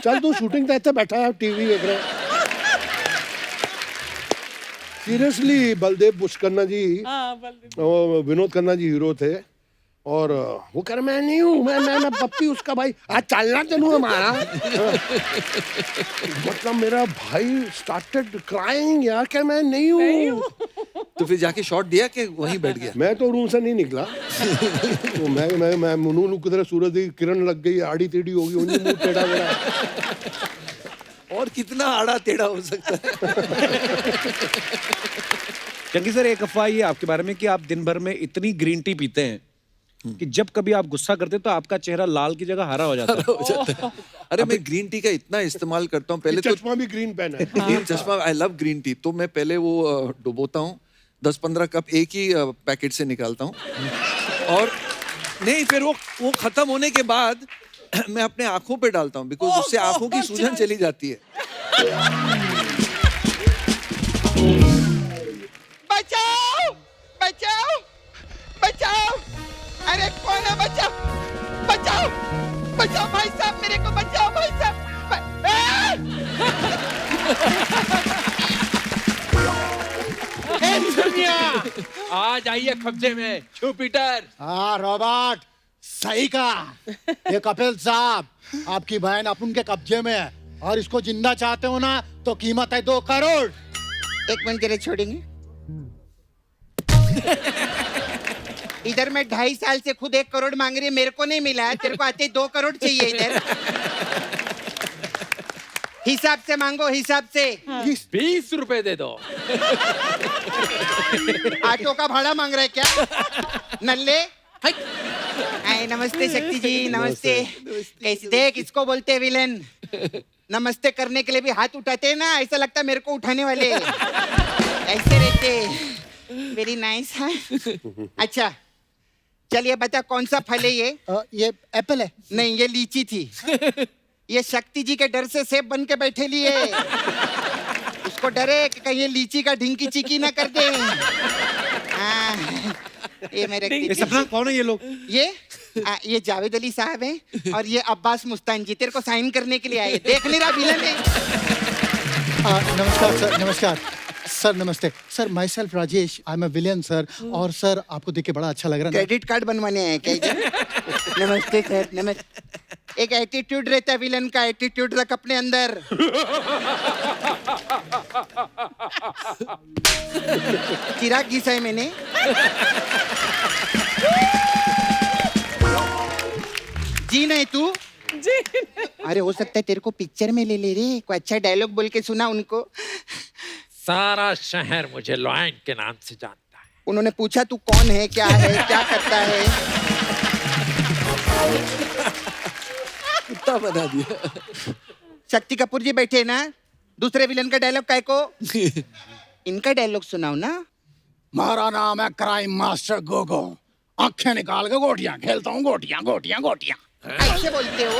चल तू शूटिंग देखते बैठा है, टीवी देख रहे हैं। सीरियसली बलदेव पुष्करना जी, वो विनोद खन्ना जी हीरो थे, और वो कह रहे मैं नहीं हूँ, मैं पप्पी उसका भाई, आज चलना चलूँ हमारा। मतलब मेरा भाई स्टार्टेड क्राइंग यार, क्या मैं नहीं हूँ। तो फिर जाके शॉट दिया कि वहीं बैठ गया? मैं तो रूम से नहीं निकला। तो मैं मुनू की तरह सूरज की किरण लग गई, आड़ी टेढ़ी होगी, उन्हीं मुंह टेढ़ा मेरा। और कितना आड़ा टेढ़ा हो सकता है। चंकी सर एक अफवाह ये आपके बारे में कि आप दिन भर में इतनी ग्रीन टी पीते हैं कि जब कभी आप गुस्सा करते तो आपका चेहरा लाल की जगह हरा हो जाता है। अरे मैं ग्रीन टी का इतना इस्तेमाल करता हूँ, पहले तो चश्मा भी ग्रीन पहना है। ग्रीन चश्मा, आई लव ग्रीन टी, तो मैं पहले वो डुबोता हूँ, 10-15 कप एक ही पैकेट से निकालता हूँ, और नहीं फिर वो खत्म होने के बाद मैं अपने आंखों पे डालता हूँ, बिकॉज उससे आंखों की सूजन चली जाती है। बचाओ बचाओ बचाओ, अरे कौन है, बचाओ बचाओ बचाओ भाई साहब, मेरे को बचाओ भाई साहब। आ जाइए कब्जे में जुपिटर। हाँ रॉबर्ट, सही कहा। ये कपिल साहब, आपकी बहन अपन के कब्जे में है, और इसको जिंदा चाहते हो ना तो कीमत है 2 करोड़। एक मिनट जरा छोड़ेंगे। इधर मैं 2.5 साल से खुद 1 करोड़ मांग रही है, मेरे को नहीं मिला। तेरे को आते 2 करोड़ चाहिए इधर। हिसाब से मांगो, हिसाब से। 20 रुपए दे दो। ऑटो का भाड़ा मांग रहा है क्या नल्ले? हाय नमस्ते शक्ति जी, नमस्ते। कैसे देख, इसको बोलते हैं विलन। नमस्ते करने के लिए भी हाथ उठाते हैं ना, ऐसा लगता है मेरे को उठाने वाले ऐसे रहते। Very nice. अच्छा चलिए बता कौन सा फल है ये एप्पल है। नहीं ये लीची थी। ये शक्ति जी के डर से सेब बन के बैठे लिए। उसको डरे कि कहीं ये लीची का ढिंकी चिकी ना कर दे। हाँ, ये मेरे ये सपना कौन है ये लोग? ये जावेद अली साहब हैं और ये अब्बास मुस्तान जी तेरे को साइन करने के लिए आए। देख नहीं रहा विलन है। नमस्कार सर, नमस्कार सर, नमस्ते sir. Myself Rajesh, I am a villain sir. और सर आपको देख के बड़ा अच्छा लग रहा है। क्रेडिट कार्ड बनवाने आए क्या इधर? नमस्ते सर, नमस्ते। एक एटीट्यूड रहता है विलन का, एटीट्यूड रख अपने अंदर। चिराग घिसा है मैंने। जी नहीं तू जी अरे हो सकता है तेरे को पिक्चर में ले ले रे। कोई अच्छा डायलॉग बोल के सुना उनको। सारा शहर मुझे लॉयन के नाम से जानता है। उन्होंने पूछा तू कौन है, क्या है, क्या करता है? कुत्ता बना दिया। शक्ति कपूर जी बैठे ना, दूसरे विलन का डायलॉग काय को? इनका डायलॉग सुनाओ ना। हमारा नाम है क्राइम मास्टर गोगो, आंखें निकाल के गोटियां खेलता हूँ, गोटियां गोटियां गोटियां। ऐसे बोलते हो?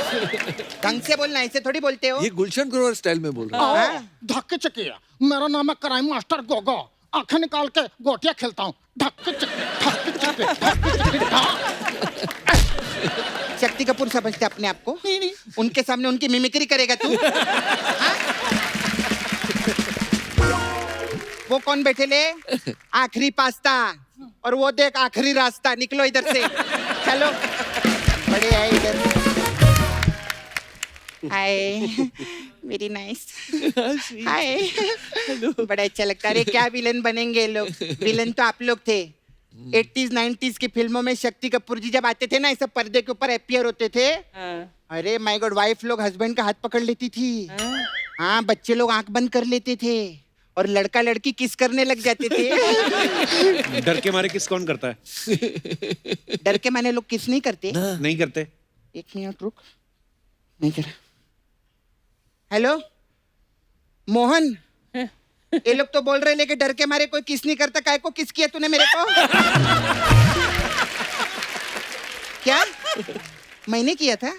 ढंग से बोलना, ऐसे थोड़ी बोलते हो। ये गुलशन ग्रोवर स्टाइल में बोल रहा है। धक्के चकिया, मेरा नाम है क्राइम मास्टर गोगो, आंखें निकाल के गोटियां खेलता हूँ। धक्के चक्के, धक्के चक्के, धक्के चक्के। शक्ति कपूर समझते अपने आप को? उनके सामने उनकी मिमिक्री करेगा तू? हाँ? वो कौन बैठे ले? आखिरी पास्ता, और वो देख आखिरी रास्ता। निकलो इधर से, चलो। बड़े आए इधर। हाय, वेरी नाइस। हाय, बड़ा अच्छा लगता है। अरे क्या विलन बनेंगे लोग। विलन तो आप लोग थे। 80s 90s की फिल्मों में शक्ति कपूर जी जब आते थे ना, ऐसा पर्दे के ऊपर अपीयर होते थे। अरे माय गॉड, वाइफ लोग हस्बैंड का हाथ पकड़ लेती थी। हाँ, बच्चे लोग आंख बंद कर लेते थे और लड़का लड़की किस करने लग जाते थे। डर के मारे किस कौन करता है? डर के मारे लोग किस नहीं करते। नहीं करते। एक मिनट रुक, नहीं कर। हेलो मोहन, ये लोग तो बोल रहे लेकिन डर के मारे कोई किस नहीं करता। काय को किस किया तूने मेरे को? क्या मैंने किया था?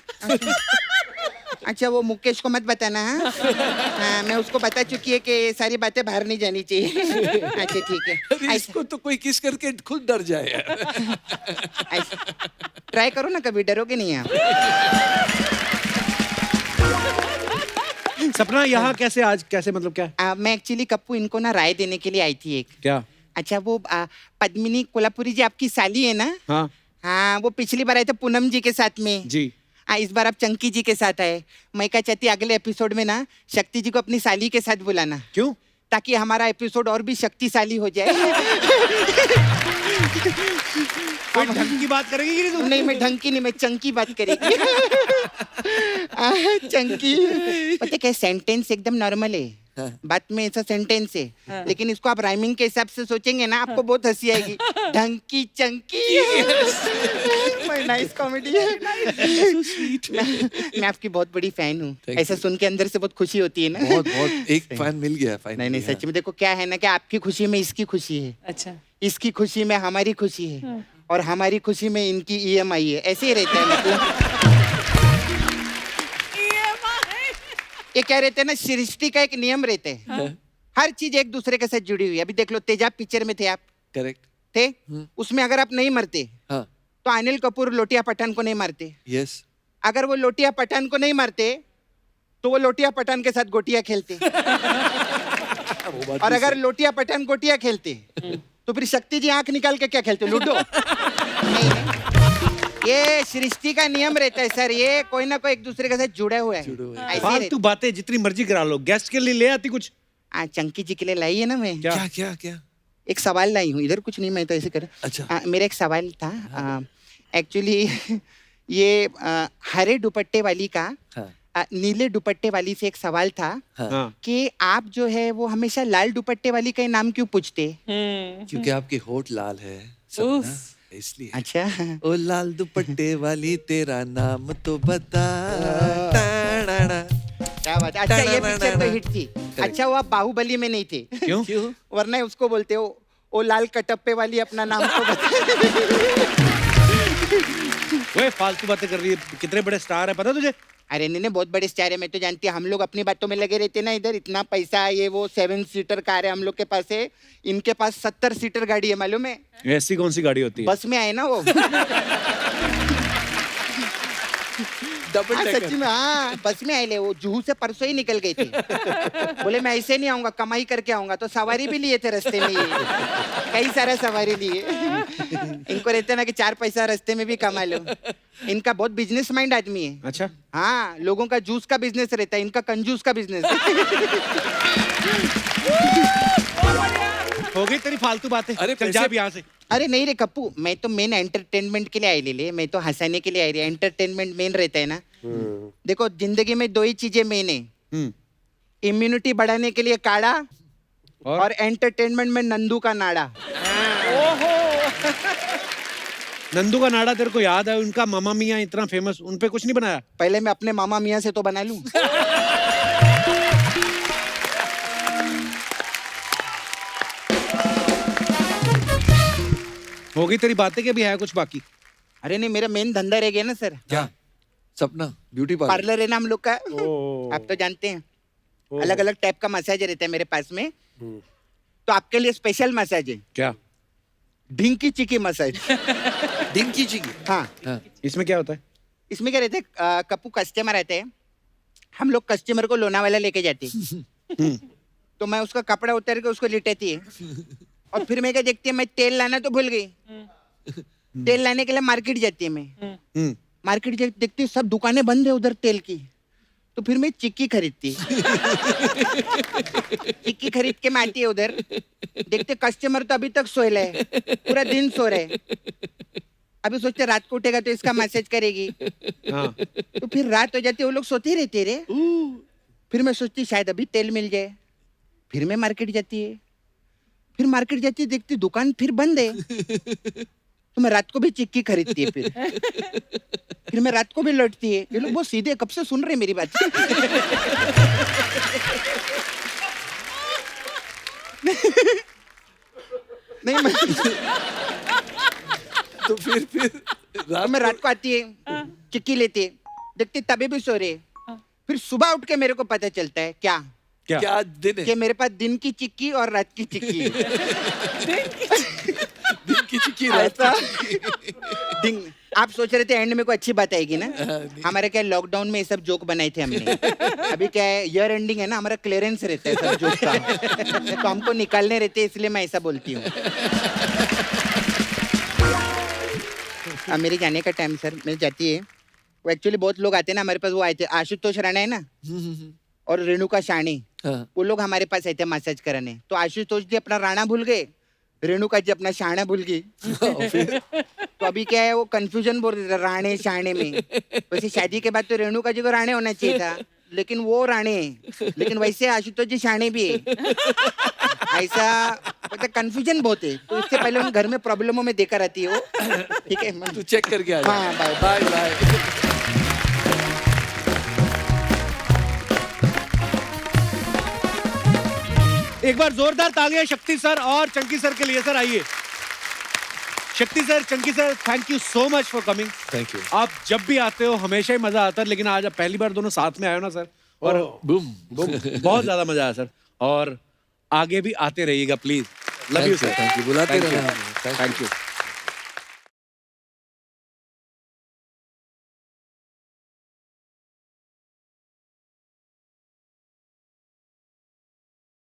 अच्छा वो मुकेश को मत बताना। हाँ, मैं उसको बता चुकी है कि सारी बातें बाहर नहीं जानी चाहिए। अच्छा ठीक है। इसको तो कोई किस करके खुद डर जाए। ट्राई करो ना, कभी डरोगे नहीं आप। सपना यहाँ कैसे आज, कैसे मतलब क्या? मैं एक्चुअली कप्पू इनको ना राय देने के लिए आई थी एक। क्या? अच्छा वो पद्मिनी कोल्हापुरी जी आपकी साली है ना? हाँ हाँ, वो पिछली बार आए थे पूनम जी के साथ में जी। इस बार आप चंकी जी के साथ आए। मैं क्या चाहती अगले एपिसोड में ना शक्ति जी को अपनी साली के साथ बुलाना। क्यों? ताकि हमारा एपिसोड और भी शक्तिशाली हो जाए। कोई ढंग की बात करेगी कि नहीं तू? नहीं, मैं ढंग की नहीं, मैं चंकी बात करेगी। चंकी, पता क्या सेंटेंस एकदम नॉर्मल है। बात में ऐसा सेंटेंस है, लेकिन इसको आप राइमिंग के हिसाब से सोचेंगे ना, आपको बहुत हंसी आएगी। ढंकी चंकी। नाइस कॉमेडी है। मैं आपकी बहुत बड़ी फैन हूँ। ऐसा सुन के अंदर से बहुत खुशी होती है ना। बहुत बहुत एक फैन मिल गया। नहीं नहीं, सच में देखो क्या है ना कि आपकी खुशी में इसकी खुशी है। अच्छा, इसकी खुशी में हमारी खुशी है, और हमारी खुशी में इनकी EMI है। ऐसे ही रहता है मतलब। ये क्या रहते हैं ना, सृष्टि का एक नियम रहते हैं। हर चीज एक दूसरे के साथ जुड़ी हुई है। अभी देख लो, तेजाब पिक्चर में थे आप, करेक्ट थे। उसमें अगर आप नहीं मरते हाँ तो अनिल कपूर लोटिया पठान को नहीं मारते। यस। अगर वो लोटिया पठान को नहीं मारते तो वो लोटिया पठान के साथ गोटियां खेलते। और अगर लोटिया पठान गोटियां खेलते तो फिर शक्ति जी आंख निकाल के क्या खेलते? लूडो। नहीं, ये सृष्टि का नियम रहता है सर। ये कोई ना कोई एक दूसरे के साथ जुड़ा हुआ है। ऐसे ही फालतू बातें जितनी मर्जी करा लो। गेस्ट के लिए ले आती कुछ। चंकी जी के लिए लाई है ना मैं। क्या क्या क्या? एक सवाल लाई हूँ, इधर कुछ नहीं, मैं तो ऐसे कर। अच्छा। मेरा एक सवाल था एक्चुअली ये हरे दुपट्टे वाली का नीले दुपट्टे वाली से एक सवाल था कि आप जो है वो हमेशा लाल दुपट्टे वाली का ही नाम क्यों पूछते? क्योंकि आपके होठ लाल है सपना, इसलिए। अच्छा। ओ लाल दुपट्टे वाली तेरा नाम तो बता। क्या बात है। अच्छा ये पिक्चर तो हिट थी। अच्छा वो आप बाहुबली में नहीं थे। क्यों? वरना उसको बोलते हो ओ लाल कटप्पे वाली अपना नाम तो बता। वो फालतू बातें कर रही है, कितने बड़े स्टार है पता तुझे? अरे नहीं, बहुत बड़े स्टार है, मैं तो जानती हूँ। हम लोग अपनी बातों में लगे रहते ना, इधर इतना पैसा है, ये वो 7 सीटर कार है हम लोग के पास है, इनके पास 70 सीटर गाड़ी है, मालूम है? ऐसी कौन सी गाड़ी होती है? बस में आए ना वो। सच्ची में, हाँ बस में आए ले, वो जुहू से परसों ही निकल गए थे। बोले मैं ऐसे नहीं आऊंगा, कमाई करके आऊंगा, तो सवारी भी लिए थे रास्ते में, ये कई सारा सवारी लिए। इनको रहते ना कि 4 पैसा रास्ते में भी कमा लो। इनका बहुत बिजनेस माइंड आदमी है। अच्छा। हाँ, लोगों का जूस का बिजनेस रहता है, इनका कंजूस का बिजनेस। हो गई तेरी फालतू बातें, अरे चल जा अब यहाँ से। अरे नहीं रे कप्पू, मैं तो मेन एंटरटेनमेंट के लिए आई ले, मैं तो हंसाने के लिए आई रही। एंटरटेनमेंट मेन रहता है ना। देखो जिंदगी में 2 ही चीजें मेन है, इम्यूनिटी बढ़ाने के लिए काढ़ा और एंटरटेनमेंट में नंदू का नाड़ा। नंदू का नाड़ा तेरे को याद है? उनका मामा मियाँ इतना फेमस, उन पे कुछ नहीं बनाया? पहले मैं अपने मामा मियाँ से तो बना लूं। हो गई तेरी बातें कि अभी है कुछ बाकी? अरे नहीं, मेरा मेन धंधा रह गया ना सर। क्या? सपना ब्यूटी पार्लर है ना हम लोग का, आप तो जानते हैं। अलग अलग टाइप का मसाज रहता है मेरे पास में, तो आपके लिए स्पेशल मसाज है। क्या? ढिंकी चिकी मसाज। डिंकी चिकी? हाँ। इसमें क्या होता है? इसमें क्या रहता है, कप्पू कस्टमर आते हैं, हम लोग कस्टमर को लोनावाला लेके जाते हैं। तो मैं उसका कपड़ा उतार के उसको लिटाती है, और फिर मैं क्या देखती है, मैं तेल लाना तो भूल गई। तेल लाने के लिए मार्केट जाती है, मैं मार्केट देखती हूँ सब दुकानें बंद है उधर तेल की, तो फिर मैं चिक्की खरीदती। चिक्की खरीद के मैं आती है उधर, देखते कस्टमर तो अभी तक सोए है, पूरा दिन सो रहे। अभी सोचते रात को उठेगा तो इसका मैसेज करेगी। तो फिर रात हो जाती है, वो लोग सोते ही रहते रे। फिर मैं सोचती शायद अभी तेल मिल जाए, फिर मैं मार्केट जाती है, फिर मार्केट जाती है, देखती दुकान फिर बंद है, तो मैं रात को भी चिक्की खरीदती है। फिर मैं रात को भी लौटती है। ये लोग बहुत सीधे, कब से सुन रहे मेरी बात। नहीं मैं तो फिर मैं रात को आती है, चिक्की लेती है, देखती तबे भी सो रहे। फिर सुबह उठ के मेरे को पता चलता है क्या दिन है कि मेरे पास दिन की चिक्की और रात की चिक्की। दिन की चिक्की ऐसा दिन। आप सोच रहे थे एंड में कोई अच्छी बात आएगी ना। हमारे क्या लॉकडाउन में ये सब जोक बनाए थे हमने। अभी क्या है, ईयर एंडिंग है ना, हमारा क्लियरेंस रहता है सब जोक का, तो हमको निकालने रहते हैं, इसलिए मैं ऐसा बोलती हूँ। अब मेरे जाने का टाइम सर, मेरी जाती है। वो एक्चुअली बहुत लोग आते हैं ना हमारे पास, वो आए थे आशुतोष राणा है ना, और रेणुका शाणी, वो लोग हमारे पास आए थे मसाज कराने। तो आशुतोष जी अपना राणा भूल गए, रेणुका जी अपना शाणा भूल गई। तो अभी क्या है, वो कंफ्यूजन बोल रहे राणे शाणे में। वैसे शादी के बाद तो रेणुका जी को राणे होना चाहिए था, लेकिन वो राणे है, लेकिन वैसे आशुतोष जी शाणे भी है। ऐसा मतलब कंफ्यूजन बहुत है, तो इससे पहले उन घर में प्रॉब्लमों में देकर आती है वो। ठीक है, तू चेक करके आ जा। हाँ, बाय बाय बाय। एक बार जोरदार तालियां शक्ति सर और चंकी सर के लिए। सर आइए। शक्ति sir, Chunky sir, thank you so much for coming. Thank you. आप जब भी आते हो हमेशा ही मजा आता है, लेकिन आज आप पहली बार दोनों साथ में आए हो ना सर, और बूम बहुत ज्यादा मजा आया सर। और आगे भी आते रहिएगा please. Love you sir. Thank you. बुलाते रहना। Thank you.